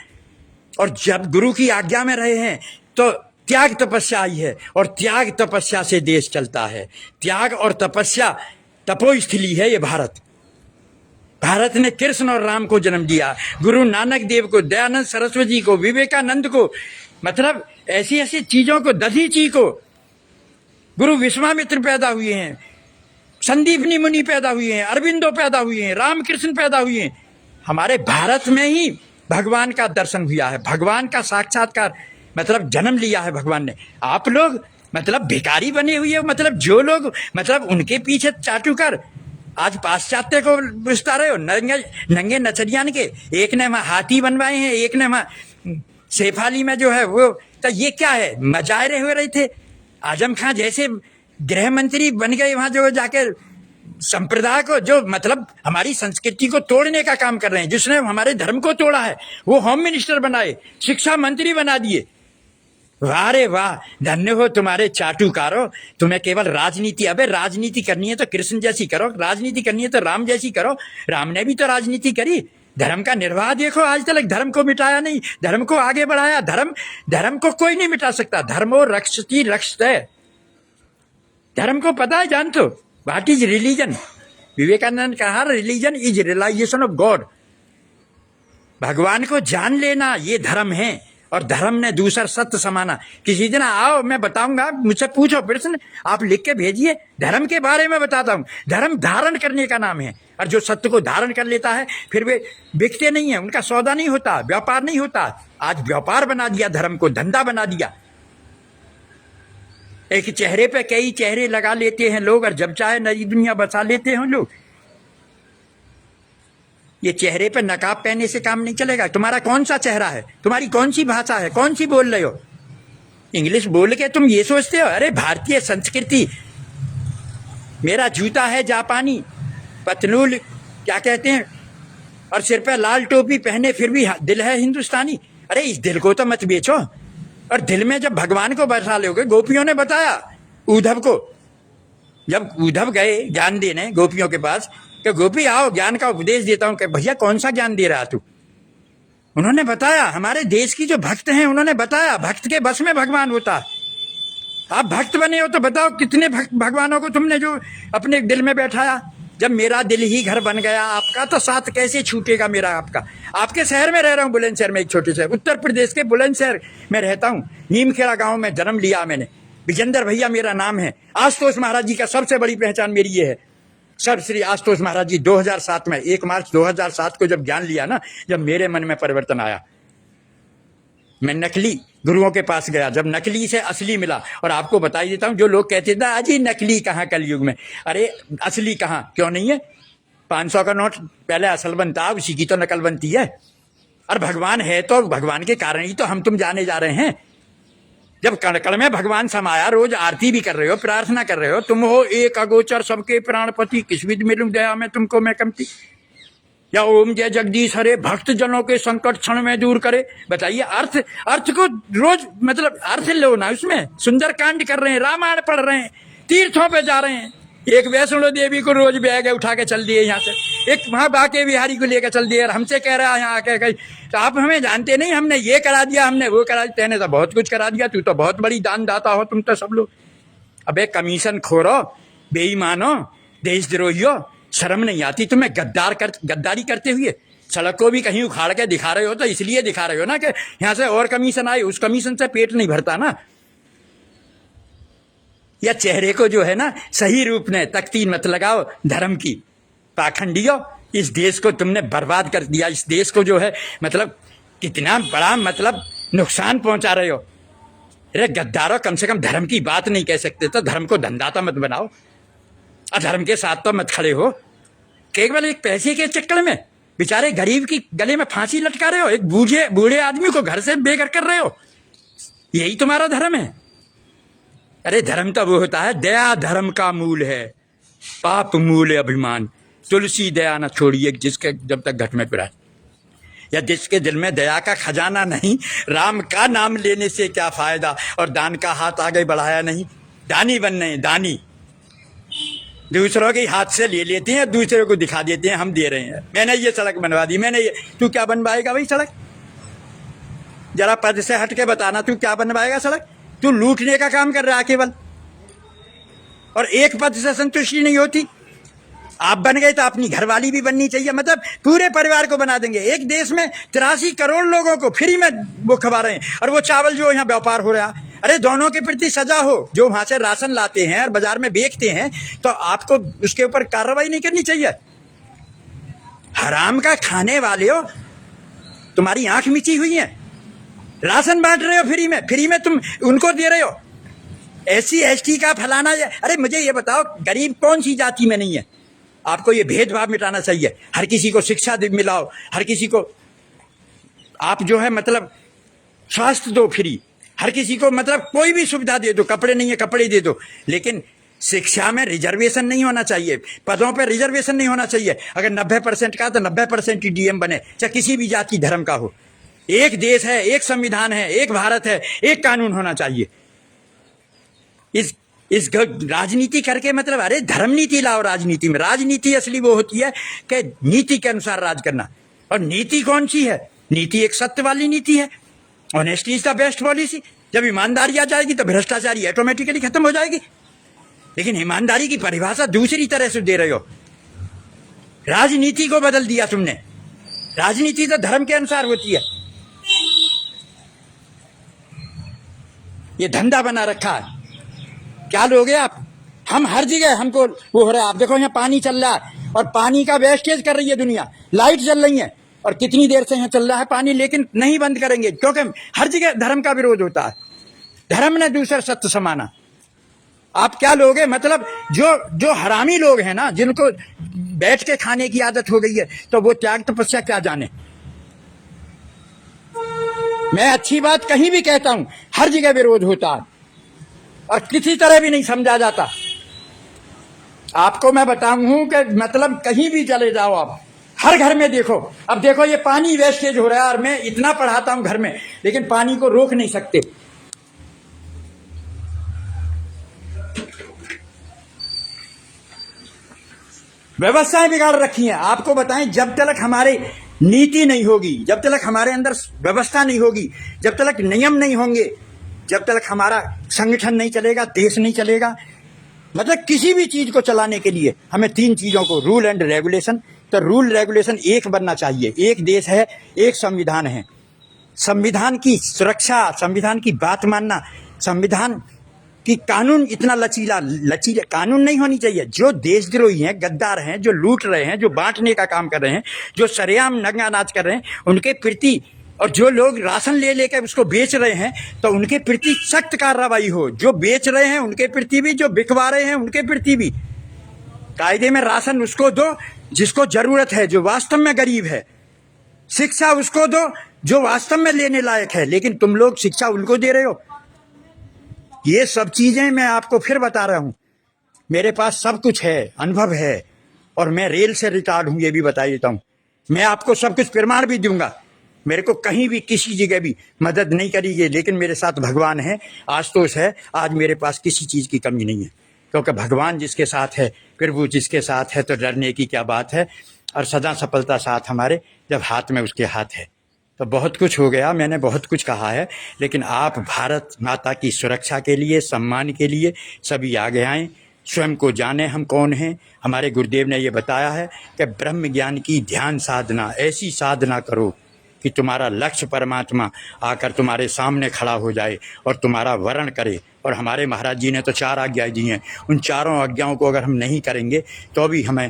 और जब गुरु की आज्ञा में रहे हैं तो त्याग तपस्या आई है, और त्याग तपस्या से देश चलता है। त्याग और तपस्या, तपोस्थली है ये भारत। भारत ने कृष्ण और राम को जन्म दिया, गुरु नानक देव को, दयानंद सरस्वती को, विवेकानंद को, मतलब ऐसी ऐसी चीजों को, दधीची को, गुरु विश्वामित्र पैदा हुए हैं, संदीपनी मुनि पैदा हुए हैं, अरविंदो पैदा हुए हैं, रामकृष्ण पैदा हुए हैं। हमारे भारत में ही भगवान का दर्शन हुआ है, भगवान का साक्षात्कार, मतलब जन्म लिया है भगवान ने। आप लोग मतलब भिखारी बने हुए हो। मतलब जो लोग मतलब उनके पीछे चाटुकार आज पाश्चात्य को बुझता रहे हो, नंगे नचरियान के। एक ने वहां हाथी बनवाए हैं, एक ने वहां शेफाली में जो है वो। तो ये क्या है? मजारे हो रहे थे। आजम खां जैसे गृह मंत्री बन गए वहां, जो जाके संप्रदाय को, जो मतलब हमारी संस्कृति को तोड़ने का काम कर रहे हैं, जिसने हमारे धर्म को तोड़ा है, वो होम मिनिस्टर बनाए, शिक्षा मंत्री बना दिए। वाह रे वाह, धन्य हो तुम्हारे चाटुकारो। तुम्हें केवल राजनीति, अबे राजनीति करनी है तो कृष्ण जैसी करो, राजनीति करनी है तो राम जैसी करो। राम ने भी तो राजनीति करी। धर्म का निर्वाह देखो, आज तक धर्म को मिटाया नहीं, धर्म को आगे बढ़ाया। धर्म को कोई नहीं मिटा सकता। धर्मो रक्षति रक्षते। धर्म को पता है, जान तो व्हाट इज रिलीजन। विवेकानंद कहा, religion is realisation of God. भगवान को जान लेना ये धर्म है, और धर्म ने दूसरा सत्य समाना। किसी दिन आओ, मैं बताऊंगा, मुझसे पूछो प्रश्न, आप लिख के भेजिए, धर्म के बारे में बताता हूं। धर्म धारण करने का नाम है, और जो सत्य को धारण कर लेता है फिर वे बिकते नहीं है, उनका सौदा नहीं होता, व्यापार नहीं होता। आज व्यापार बना दिया धर्म को, धंधा बना दिया। एक चेहरे पे कई चेहरे लगा लेते हैं लोग, और जब चाहे नई दुनिया बसा लेते हैं लोग। ये चेहरे पे नकाब पहनने से काम नहीं चलेगा। तुम्हारा कौन सा चेहरा है? तुम्हारी कौन सी भाषा है? कौन सी बोल रहे हो? इंग्लिश बोल के तुम ये सोचते हो अरे भारतीय संस्कृति, मेरा जूता है जापानी, पतलून क्या कहते हैं, और सिर पे लाल टोपी पहने, फिर भी दिल है हिंदुस्तानी। अरे इस दिल को तो मत बेचो। और दिल में जब भगवान को बसा लोगे, गोपियों ने बताया उद्धव को, जब उद्धव गए ज्ञान देने गोपियों के पास, कि गोपी आओ ज्ञान का उपदेश देता हूं। कि भैया कौन सा ज्ञान दे रहा तू? उन्होंने बताया, हमारे देश की जो भक्त हैं उन्होंने बताया, भक्त के बस में भगवान होता है। आप भक्त बने हो तो बताओ कितने भगवानों को तुमने जो अपने दिल में बैठाया। जब मेरा दिल ही घर बन गया आपका, तो साथ कैसे छूटेगा मेरा आपका। आपके शहर में रह रहा हूँ, बुलंदशहर में, एक छोटे शहर, उत्तर प्रदेश के बुलंदशहर में रहता हूँ। नीमखेड़ा गांव में जन्म लिया मैंने। विजेंद्र भैया मेरा नाम है। आशुतोष महाराज जी का सबसे बड़ी पहचान मेरी ये है। सर श्री आशुतोष महाराज जी 2007 में 1 मार्च 2007 को जब ज्ञान लिया ना, जब मेरे मन में परिवर्तन आया, मैं नकली गुरुओं के पास गया, जब नकली से असली मिला। और आपको बता ही देता हूं, जो लोग कहते थे अजी नकली कहाँ कलयुग में, अरे असली कहाँ, क्यों नहीं है। 500 का नोट पहले असल बनता, उसी की तो नकल बनती है। और भगवान है तो भगवान के कारण ही तो हम तुम जाने जा रहे हैं। जब कण में भगवान समाया, रोज आरती भी कर रहे हो, प्रार्थना कर रहे हो, तुम हो एक अगोचर सबके प्राणपति, किस विध मिलूं दया में तुमको मैं कमती। या ओम जय जगदीश हरे, भक्त जनों के संकट क्षण में दूर करे। बताइए अर्थ को रोज मतलब अर्थ लो ना। उसमें सुंदर कांड कर रहे हैं, रामायण पढ़ रहे हैं, तीर्थों पे जा रहे हैं। एक वैष्णो देवी को रोज बैग उठा के चल दिए यहाँ से, एक वहां बाके बिहारी को लेकर चल दिए, और हमसे कह रहा है यहाँ आके कहीं तो आप हमें जानते नहीं, हमने ये करा दिया, हमने वो करा दिया। तेने तो बहुत कुछ करा दिया, तू तो बहुत बड़ी दान दाता हो तुम तो सब लोग। अबे कमीशन खोरो, बेईमानो, देशद्रोहियों, शर्म नहीं आती तुम्हें गद्दारी करते हुए। सड़क को भी कहीं उखाड़ के दिखा रहे हो तो इसलिए दिखा रहे हो ना कि यहां से और कमीशन आए, उस कमीशन से पेट नहीं भरता ना। या चेहरे को जो है ना सही रूप में तख्ती मत लगाओ धर्म की, पाखंडियों। इस देश को तुमने बर्बाद कर दिया। इस देश को जो है मतलब कितना बड़ा मतलब नुकसान पहुंचा रहे हो। अरे गद्दारों, कम से कम धर्म की बात नहीं कह सकते तो धर्म को धंधा तो मत बनाओ, अधर्म के साथ तो मत खड़े हो। केवल एक पैसे के चक्कर में बेचारे गरीब की गले में फांसी लटका रहे हो, एक बूढ़े आदमी को घर से बेघर कर रहे हो। यही तुम्हारा धर्म है। अरे धर्म तो वो होता है, दया धर्म का मूल है, पाप मूल अभिमान, तुलसी दया न छोड़िए जिसके जब तक घट में पिराए। या जिसके दिल में दया का खजाना नहीं, राम का नाम लेने से क्या फायदा, और दान का हाथ आगे बढ़ाया नहीं। दानी बनने, दानी दूसरों के हाथ से ले लेते हैं, दूसरे को दिखा देते हैं हम दे रहे हैं। मैंने ये सड़क बनवा दी, मैंने ये, तू क्या बनवाएगा भाई सड़क? जरा पद से हट के बताना, तू क्या बनवाएगा सड़क? तू लूटने का काम कर रहा है केवल, और एक पद से संतुष्टि नहीं होती। आप बन गए तो अपनी घरवाली भी बननी चाहिए, मतलब पूरे परिवार को बना देंगे। एक देश में 83 करोड़ लोगों को फ्री में वो खवा रहे हैं, और वो चावल जो यहाँ व्यापार हो रहा है। अरे दोनों के प्रति सजा हो। जो वहां से राशन लाते हैं और बाजार में बेचते हैं, तो आपको उसके ऊपर कार्रवाई नहीं करनी चाहिए? हराम का खाने वाले हो, तुम्हारी आंख मिची हुई है। राशन बांट रहे हो फ्री में तुम उनको दे रहे हो। SC ST का फलाना। अरे मुझे ये बताओ, गरीब कौन सी जाति में नहीं है? आपको ये भेदभाव मिटाना चाहिए। हर किसी को शिक्षा मिलाओ, हर किसी को आप जो है मतलब स्वास्थ्य दो फ्री, हर किसी को मतलब कोई भी सुविधा दे दो, कपड़े नहीं है कपड़े दे दो। लेकिन शिक्षा में रिजर्वेशन नहीं होना चाहिए, पदों पर रिजर्वेशन नहीं होना चाहिए। अगर 90% का तो 90% ही DM बने, चाहे किसी भी जाति धर्म का हो। एक देश है, एक संविधान है, एक भारत है, एक कानून होना चाहिए। इस राजनीति करके मतलब, अरे धर्म नीति लाओ राजनीति में। राजनीति असली वो होती है कि नीति के अनुसार राज करना। और नीति कौन सी है? नीति एक सत्य वाली नीति है। Honesty is the best policy. जब ईमानदारी आ जाएगी तो भ्रष्टाचारी ऑटोमेटिकली खत्म हो जाएगी। लेकिन ईमानदारी की परिभाषा दूसरी तरह से दे रहे हो। राजनीति को बदल दिया तुमने। राजनीति तो धर्म के अनुसार होती है। ये धंधा बना रखा है। क्या लोगे आप? हम हर जगह हमको वो हो रहा है। आप देखो यहाँ पानी चल रहा है और पानी का वेस्टेज कर रही है दुनिया। लाइट चल रही है और कितनी देर से यहाँ चल रहा है पानी, लेकिन नहीं बंद करेंगे क्योंकि हर जगह धर्म का विरोध होता है। धर्म ने दूसरा सत्य समाना। आप क्या लोगे? मतलब जो हरामी लोग हैं ना, जिनको बैठ के खाने की आदत हो गई है, तो वो त्याग तपस्या क्या जाने। मैं अच्छी बात कहीं भी कहता हूं, हर जगह विरोध होता है और किसी तरह भी नहीं समझा जाता। आपको मैं बताऊं कि मतलब कहीं भी चले जाओ आप, हर घर में देखो। अब देखो ये पानी वेस्टेज हो रहा है और मैं इतना पढ़ाता हूं घर में, लेकिन पानी को रोक नहीं सकते। व्यवस्थाएं बिगाड़ रखी हैं। आपको बताएं, जब तक हमारे नीति नहीं होगी, जब तक हमारे अंदर व्यवस्था नहीं होगी, जब तक नियम नहीं होंगे, जब तक हमारा संगठन नहीं चलेगा, देश नहीं चलेगा। मतलब किसी भी चीज को चलाने के लिए हमें 3 चीजों को, रूल एंड रेगुलेशन। तो रूल रेगुलेशन एक बनना चाहिए। एक देश है, एक संविधान है। संविधान की सुरक्षा, संविधान की बात मानना, संविधान की कानून इतना लचीला कानून नहीं होनी चाहिए। जो देशद्रोही हैं, गद्दार हैं, जो लूट रहे हैं, जो बांटने का काम कर रहे हैं, जो सरेआम नंगा नाच कर रहे हैं, उनके प्रति, और जो लोग राशन ले लेकर उसको बेच रहे हैं, तो उनके प्रति सख्त कार्रवाई हो। जो बेच रहे हैं उनके प्रति भी, जो बिकवा रहे हैं उनके प्रति भी। कायदे में राशन उसको दो जिसको जरूरत है, जो वास्तव में गरीब है। शिक्षा उसको दो जो वास्तव में लेने लायक है, लेकिन तुम लोग शिक्षा उनको दे रहे हो। ये सब चीजें मैं आपको फिर बता रहा हूं। मेरे पास सब कुछ है, अनुभव है, और मैं रेल से रिटायर्ड हूं, ये भी बता देता हूं। मैं आपको सब कुछ प्रमाण भी दूंगा। मेरे को कहीं भी किसी जगह भी मदद नहीं करिए, लेकिन मेरे साथ भगवान है, आशुतोष है। आज मेरे पास किसी चीज की कमी नहीं है, क्योंकि भगवान जिसके साथ है, प्रभु जिसके साथ है, तो डरने की क्या बात है। और सदा सफलता साथ हमारे, जब हाथ में उसके हाथ है। तो बहुत कुछ हो गया, मैंने बहुत कुछ कहा है, लेकिन आप भारत माता की सुरक्षा के लिए, सम्मान के लिए सभी आगे आएं, स्वयं को जाने हम कौन हैं। हमारे गुरुदेव ने ये बताया है कि ब्रह्म ज्ञान की ध्यान साधना, ऐसी साधना करो कि तुम्हारा लक्ष्य परमात्मा आकर तुम्हारे सामने खड़ा हो जाए और तुम्हारा वरण करे। और हमारे महाराज जी ने तो 4 आज्ञाएं दी हैं। उन चारों आज्ञाओं को अगर हम नहीं करेंगे तो भी हमें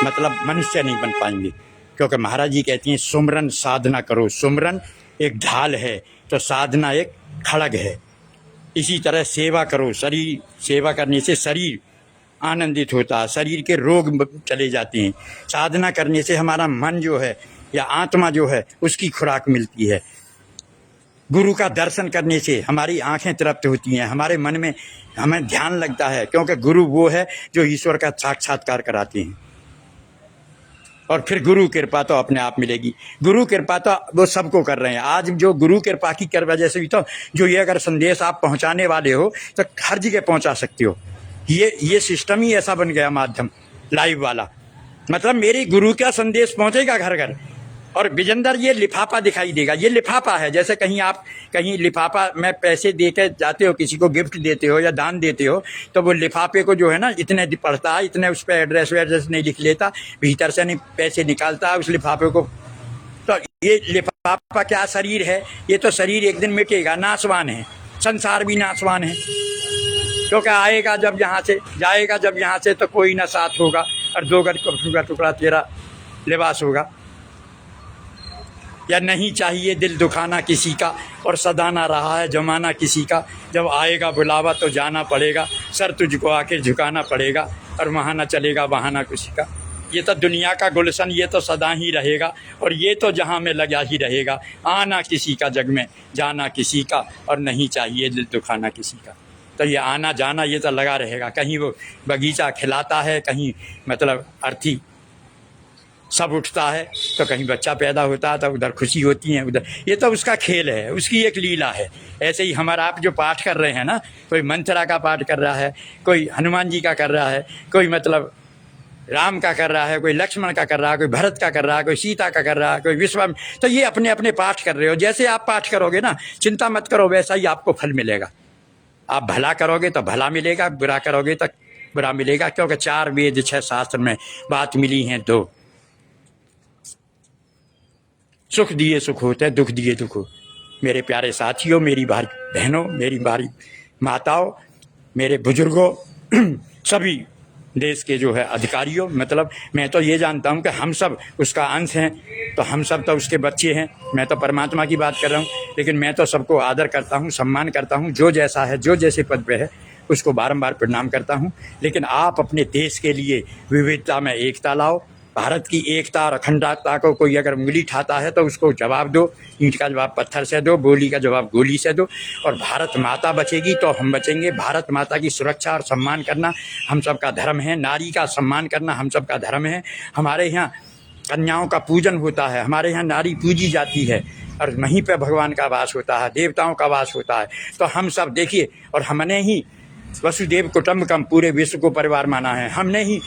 मतलब मनुष्य नहीं बन पाएंगे, क्योंकि महाराज जी कहती हैं सुमरन साधना करो। सुमरन एक ढाल है, तो साधना एक खड़ग है। इसी तरह सेवा करो। शरीर सेवा करने से शरीर आनंदित होता है, शरीर के रोग चले जाते हैं। साधना करने से हमारा मन जो है या आत्मा जो है उसकी खुराक मिलती है। गुरु का दर्शन करने से हमारी आंखें तृप्त होती हैं, हमारे मन में हमें ध्यान लगता है, क्योंकि गुरु वो है जो ईश्वर का साक्षात्कार कराते हैं। और फिर गुरु कृपा तो अपने आप मिलेगी। गुरु कृपा तो वो सबको कर रहे हैं। आज जो गुरु कृपा की वजह से भी तो जो ये अगर संदेश आप पहुंचाने वाले हो तो हर जगह पहुंचा सकते हो। ये सिस्टम ही ऐसा बन गया, माध्यम लाइव वाला। मतलब मेरी गुरु का संदेश पहुंचेगा घर घर, और विजेंदर ये लिफाफा दिखाई देगा। ये लिफाफा है, जैसे कहीं आप कहीं लिफाफा में पैसे दे के जाते हो, किसी को गिफ्ट देते हो या दान देते हो, तो वो लिफाफे को जो है ना इतने पढ़ता है, इतने उस पर एड्रेस वैड्रेस नहीं लिख लेता, भीतर से नहीं पैसे निकालता उस लिफाफे को। तो ये लिफाफा क्या शरीर है? ये तो शरीर एक दिन मिटेगा, नाशवान है। संसार भी नाशवान है, क्योंकि आएगा जब यहाँ से, जाएगा जब यहाँ से, तो कोई ना साथ होगा, और 2 गज का टुकड़ा तेरा लिबास होगा। या नहीं चाहिए दिल दुखाना किसी का, और सदाना रहा है जमाना किसी का। जब आएगा बुलावा तो जाना पड़ेगा, सर तुझको आके झुकाना पड़ेगा, और वहाँ ना चलेगा बहाना किसी का। ये तो दुनिया का गुलशन, ये तो सदा ही रहेगा, और ये तो जहाँ में लगा ही रहेगा। आना किसी का जग में, जाना किसी का, और नहीं चाहिए दिल दुखाना किसी का। तो ये आना जाना ये तो लगा रहेगा। कहीं वो बगीचा खिलाता है, कहीं मतलब अर्थी सब उठता है, तो कहीं बच्चा पैदा होता है तो उधर खुशी होती है, उधर ये तो उसका खेल है, उसकी एक लीला है। ऐसे ही हमारा आप जो पाठ कर रहे हैं ना, कोई मंत्रा का पाठ कर रहा है, कोई हनुमान जी का कर रहा है, कोई मतलब राम का कर रहा है, कोई लक्ष्मण का कर रहा है, कोई भरत का कर रहा है, कोई सीता का कर रहा है, कोई विश्वाम। तो ये अपने अपने पाठ कर रहे हो। जैसे आप पाठ करोगे ना, चिंता मत करो, वैसा ही आपको फल मिलेगा। आप भला करोगे तो भला मिलेगा, बुरा करोगे तो बुरा मिलेगा, क्योंकि 4 वेद 6 शास्त्र में बात मिली हैं 2। सुख दिए सुख होते हैं, दुख दिए दुख हो। मेरे प्यारे साथियों, मेरी भाई बहनों, मेरी भाई माताओं, मेरे बुजुर्गों, सभी देश के जो है अधिकारियों, मतलब मैं तो ये जानता हूँ कि हम सब उसका अंश हैं, तो हम सब तो उसके बच्चे हैं। मैं तो परमात्मा की बात कर रहा हूँ, लेकिन मैं तो सबको आदर करता हूँ, सम्मान करता हूँ। जो जैसा है, जो जैसे पद पे है, उसको बारंबार प्रणाम करता हूँ। लेकिन आप अपने देश के लिए विविधता में एकता लाओ। भारत की एकता और अखंडता को कोई अगर उंगली उठाता है तो उसको जवाब दो। ईंट का जवाब पत्थर से दो, गोली का जवाब गोली से दो। और भारत माता बचेगी तो हम बचेंगे। भारत माता की सुरक्षा और सम्मान करना हम सब का धर्म है। नारी का सम्मान करना हम सब का धर्म है। हमारे यहाँ कन्याओं का पूजन होता है, हमारे यहाँ नारी पूजी जाती है, और वहीं पर भगवान का वास होता है, देवताओं का वास होता है। तो हम सब देखिए, और हमने ही वसुदेव कुटुंबकम, पूरे विश्व को परिवार माना है। हमने ही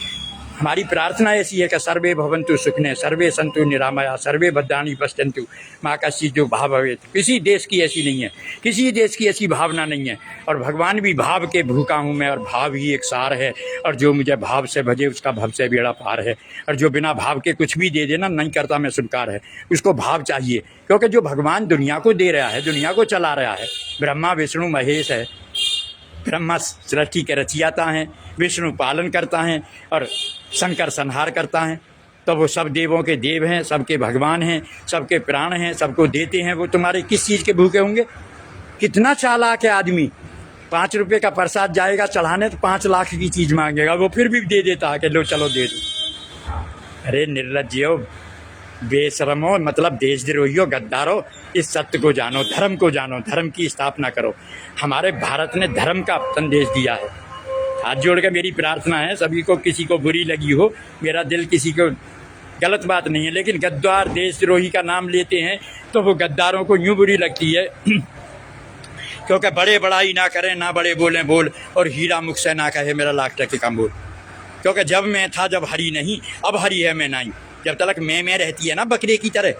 हमारी प्रार्थना ऐसी है कि सर्वे भवन्तु सुखिनः, सर्वे सन्तु निरामया, सर्वे भद्राणि पश्यन्तु माँ कश्चित् भाव भवेत्। किसी देश की ऐसी नहीं है, किसी देश की ऐसी भावना नहीं है। और भगवान भी भाव के भूखा हूँ मैं, और भाव ही एक सार है। और जो मुझे भाव से भजे उसका भव से बेड़ा पार है। और जो बिना भाव के कुछ भी दे देना नहीं करता मैं स्वीकार है। उसको भाव चाहिए, क्योंकि जो भगवान दुनिया को दे रहा है, दुनिया को चला रहा है, ब्रह्मा विष्णु महेश है। ब्रह्मा सृष्टि के रचियाता हैं, विष्णु पालन करता है, और शंकर संहार करता है। तो वो सब देवों के देव हैं, सबके भगवान हैं, सबके प्राण हैं, सबको देते हैं। वो तुम्हारे किस चीज़ के भूखे होंगे? कितना चालाक है आदमी। 5 रुपये का प्रसाद जाएगा चढ़ाने तो 5 लाख की चीज़ मांगेगा, वो फिर भी दे देता है कि लो चलो दे दो। अरे निर्लज्जियो, बेशरमो, मतलब देशद्रोहियों, गद्दारों, इस सत्य को जानो, धर्म को जानो, धर्म की स्थापना करो। हमारे भारत ने धर्म का संदेश दिया है। हाथ जोड़ के मेरी प्रार्थना है सभी को, किसी को बुरी लगी हो, मेरा दिल किसी को गलत बात नहीं है, लेकिन गद्दार देशद्रोही का नाम लेते हैं तो वो गद्दारों को यूँ बुरी लगती है क्योंकि बड़े बड़ाई ना करें, ना बड़े बोलें बोल, और हीरा मुख से ना कहे मेरा लाख टके कम बोल। क्योंकि जब मैं था जब हरी नहीं, अब हरी है मैं नहीं। जब तक मैं रहती है ना बकरे की तरह,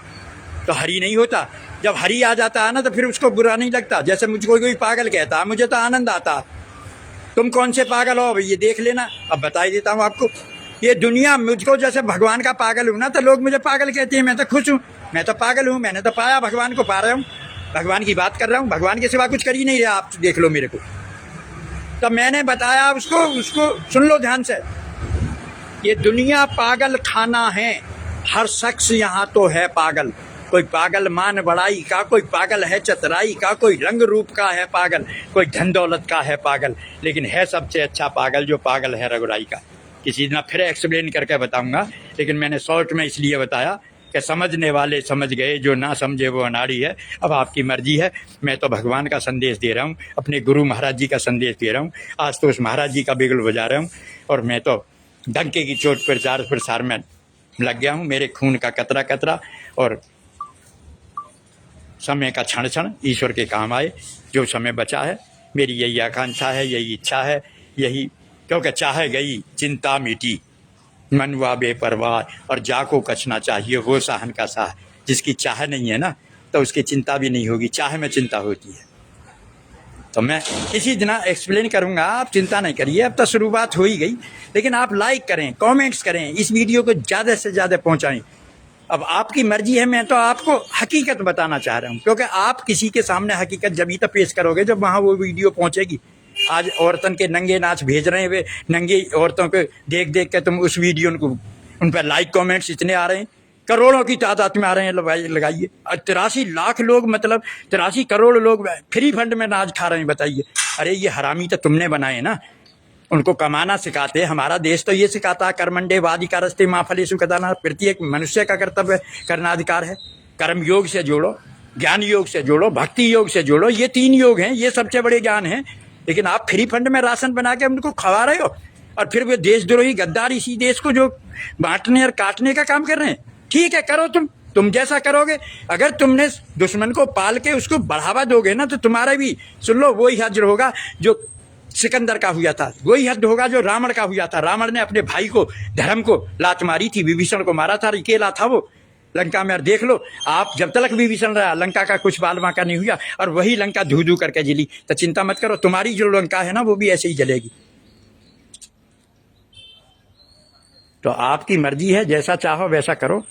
तो हरी नहीं होता। जब हरी आ जाता है ना तो फिर उसको बुरा नहीं लगता। जैसे मुझको कोई पागल कहता है, मुझे तो आनंद आता। तुम कौन से पागल हो ये देख लेना, अब बता ही देता हूँ आपको। ये दुनिया मुझको जैसे भगवान का पागल हूँ ना, तो लोग मुझे पागल कहते हैं, मैं तो खुश हूँ। मैं तो पागल हूँ, मैंने तो पाया, भगवान को पा रहा हूँ, भगवान की बात कर रहा हूँ। भगवान के सिवा कुछ कर ही नहीं रहा, आप देख लो मेरे को। तो मैंने बताया उसको सुन लो ध्यान से। ये दुनिया पागल खाना है, हर शख्स यहाँ तो है पागल। कोई पागल मान बड़ाई का, कोई पागल है चतुराई का, कोई रंग रूप का है पागल, कोई धन दौलत का है पागल, लेकिन है सबसे अच्छा पागल जो पागल है रघुराई का। किसी दिन फिर एक्सप्लेन करके बताऊंगा, लेकिन मैंने शॉर्ट में इसलिए बताया कि समझने वाले समझ गए, जो ना समझे वो अनाड़ी है। अब आपकी मर्जी है। मैं तो भगवान का संदेश दे रहा हूँ, अपने गुरु महाराज जी का संदेश दे रहा हूँ। आज तो उस महाराज जी का बिगुल बजा रहा हूँ, और मैं तो डंके की चोट प्रचार प्रसार में लग गया हूँ। मेरे खून का कतरा कतरा और समय का क्षण क्षण ईश्वर के काम आए। जो समय बचा है मेरी यही आकांक्षा है, यही इच्छा है, यही, क्योंकि चाहे गई चिंता मिटी, मन हुआ बेपरवाह, और जाको कछना चाहिए वो साहन का साह। जिसकी चाह नहीं है ना, तो उसकी चिंता भी नहीं होगी, चाह में चिंता होती है। तो मैं इसी दिन एक्सप्लेन करूंगा, आप चिंता नहीं करिए। अब तो शुरुआत हो ही गई, लेकिन आप लाइक करें, कमेंट्स करें, इस वीडियो को ज़्यादा से ज़्यादा पहुंचाएं। अब आपकी मर्जी है, मैं तो आपको हकीकत बताना चाह रहा हूं, क्योंकि आप किसी के सामने हकीकत जब ही तो पेश करोगे जब वहाँ वो वीडियो पहुंचेगी। आज औरतन के नंगे नाच भेज रहे हैं, वे नंगी औरतों को देख देख के तुम उस वीडियो को, उन पर लाइक कमेंट्स इतने आ रहे हैं, करोड़ों की तादाद में आ रहे हैं। लगाइए 83 लाख लोग, मतलब 83 करोड़ लोग फ्री फंड में नाच खा रहे हैं। बताइए, अरे ये हरामी तो तुमने बनाए ना, उनको कमाना सिखाते। हमारा देश तो ये सिखाता है कर्मंडे वादिका रस्ते माफलेषु कदाना, प्रत्येक मनुष्य का कर्तव्य करना अधिकार है। कर्म योग से जोड़ो, ज्ञान योग से जोड़ो, भक्ति योग से जोड़ो, ये 3 योग हैं, ये सबसे बड़े ज्ञान हैं। लेकिन आप फ्री फंड में राशन बना के उनको खवा रहे हो, और फिर वे देशद्रोही गद्दार इसी देश को जो बांटने और काटने का काम कर रहे हैं। ठीक है, करो तुम जैसा करोगे। अगर तुमने दुश्मन को पाल के उसको बढ़ावा दोगे ना, तो तुम्हारा भी, सुन लो, वही हज होगा जो सिकंदर का हुआ था, वही हद होगा जो रावण का हुआ था। रावण ने अपने भाई को, धर्म को लात मारी थी, विभीषण को मारा था, अकेला था वो लंका में। और देख लो आप, जब तक विभीषण रहा लंका का कुछ बाल बांका नहीं हुआ, और वही लंका धू धू करके जली। तो चिंता मत करो, तुम्हारी जो लंका है ना वो भी ऐसे ही जलेगी। तो आपकी मर्जी है, जैसा चाहो वैसा करो।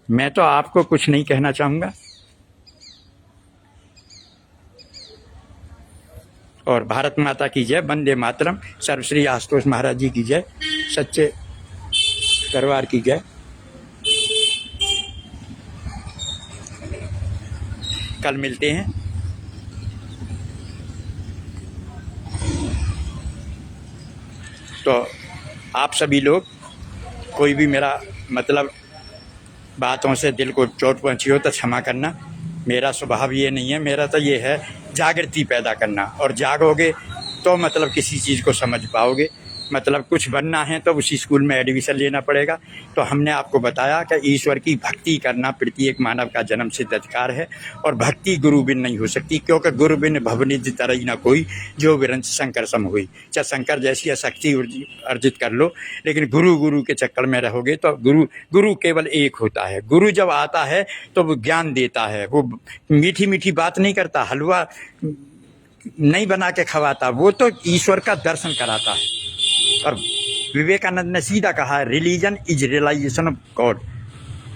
मैं तो आपको कुछ नहीं कहना चाहूँगा। और भारत माता की जय, वंदे मातरम, सर्वश्री आशुतोष महाराज जी की जय, सच्चे दरबार की जय। कल मिलते हैं। तो आप सभी लोग, कोई भी मेरा मतलब बातों से दिल को चोट पहुंची हो तो क्षमा करना। मेरा स्वभाव ये नहीं है, मेरा तो ये है जागृति पैदा करना, और जागोगे तो मतलब किसी चीज़ को समझ पाओगे। मतलब कुछ बनना है तो उसी स्कूल में एडमिशन लेना पड़ेगा। तो हमने आपको बताया कि ईश्वर की भक्ति करना प्रत्येक मानव का जन्म सिद्ध अधिकार है, और भक्ति गुरु बिन नहीं हो सकती, क्योंकि गुरु बिन भवनिधि तरई न कोई, जो विरंच शंकर सम हुई। चाहे शंकर जैसी शक्ति अर्जित कर लो, लेकिन गुरु के चक्कर में रहोगे तो गुरु केवल एक होता है। गुरु जब आता है तो वो ज्ञान देता है, वो मीठी मीठी बात नहीं करता, हलवा नहीं बना के खवाता, वो तो ईश्वर का दर्शन कराता है। और विवेकानंद ने सीधा कहा, religion is realisation of God.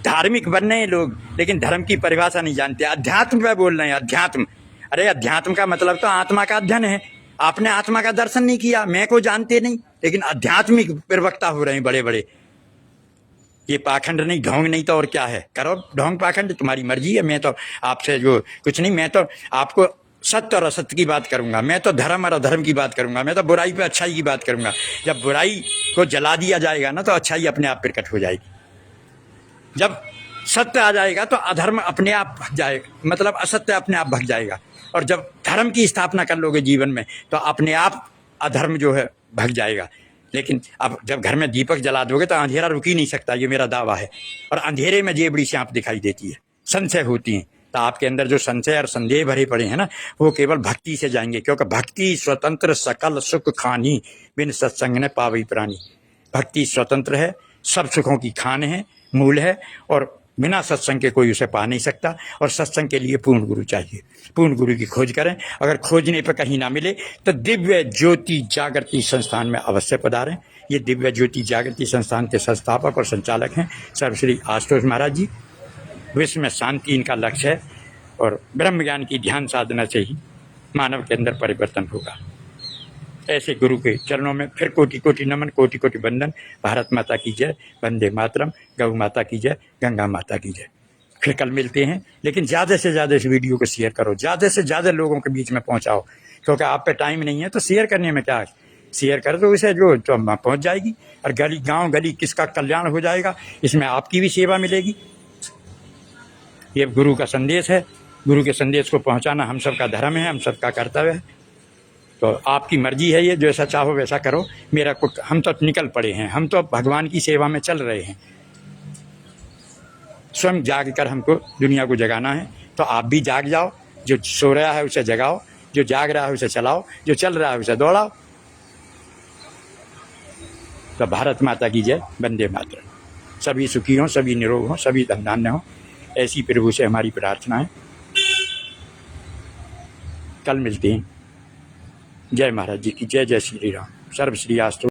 धार्मिक बन रहे हैं लोग, लेकिन धर्म की परिभाषा नहीं जानते। अध्यात्म पे बोल रहे हैं, अध्यात्म। अरे अध्यात्म का मतलब तो आत्मा का अध्ययन है। आपने आत्मा का दर्शन नहीं किया, मैं को जानते नहीं, लेकिन आध्यात्मिक प्रवक्ता हो रहे हैं बड़े बड़े। ये पाखंड नहीं, ढोंग नहीं तो और क्या है? करो ढोंग पाखंड, तुम्हारी मर्जी है। मैं तो आपसे जो कुछ नहीं, मैं तो आपको सत्य और असत्य की बात करूंगा, मैं तो धर्म और अधर्म की बात करूंगा, मैं तो बुराई पे अच्छाई की बात करूंगा। जब बुराई को जला दिया जाएगा ना, तो अच्छाई अपने आप प्रकट हो जाएगी। जब सत्य आ जाएगा तो अधर्म अपने आप भग जाएगा, मतलब असत्य अपने आप भग जाएगा। और जब धर्म की स्थापना कर लोगे जीवन में, तो अपने आप अधर्म जो है भग जाएगा। लेकिन अब जब घर में दीपक जला दोगे तो अंधेरा रुक ही नहीं सकता, ये मेरा दावा है। और अंधेरे में जेबड़ी सांप दिखाई देती है, संशय होती है। तो आपके अंदर जो संशय और संदेह भरे पड़े हैं ना, वो केवल भक्ति से जाएंगे, क्योंकि भक्ति स्वतंत्र सकल सुख खानी, बिन सत्संग ने पावई प्राणी। भक्ति स्वतंत्र है, सब सुखों की खान है, मूल है, और बिना सत्संग के कोई उसे पा नहीं सकता। और सत्संग के लिए पूर्ण गुरु चाहिए। पूर्ण गुरु की खोज करें। अगर खोजने पर कहीं ना मिले तो दिव्य ज्योति जागृति संस्थान में अवश्य पधारें। ये दिव्य ज्योति जागृति संस्थान के संस्थापक और संचालक हैं सर्वश्री आशुतोष महाराज जी। विश्व में शांति इनका लक्ष्य है, और ब्रह्म ज्ञान की ध्यान साधना से ही मानव के अंदर परिवर्तन होगा। ऐसे गुरु के चरणों में फिर कोटि कोटि नमन, कोटि कोटि वंदन। भारत माता की जय, वंदे मातरम, गौ माता की जय, गंगा माता की जय। फिर कल मिलते हैं, लेकिन ज़्यादा से ज़्यादा इस वीडियो को शेयर करो, ज़्यादा से ज़्यादा लोगों के बीच में पहुंचाओ, क्योंकि आप पे टाइम नहीं है तो शेयर करने में क्या है। शेयर कर दो इसे, जो तो पहुँच जाएगी, और गली गाँव गली किसका कल्याण हो जाएगा, इसमें आपकी भी सेवा मिलेगी। ये गुरु का संदेश है। गुरु के संदेश को पहुँचाना हम सबका धर्म है, हम सबका कर्तव्य है। तो आपकी मर्जी है, ये जैसा चाहो वैसा करो। मेरा कुछ, हम तो निकल पड़े हैं, हम तो भगवान की सेवा में चल रहे हैं। स्वयं जाग कर हमको दुनिया को जगाना है। तो आप भी जाग जाओ, जो सो रहा है उसे जगाओ, जो जाग रहा है उसे चलाओ, जो चल रहा है उसे दौड़ाओ। तो भारत माता की जय, वंदे मातरम। सभी सुखी हों, सभी निरोग हों, सभी धनधान्य हों, ऐसी प्रभु से हमारी प्रार्थना है। कल मिलते हैं। जय महाराज जी की जय। जय श्री राम। सर्व श्री आशुतोष।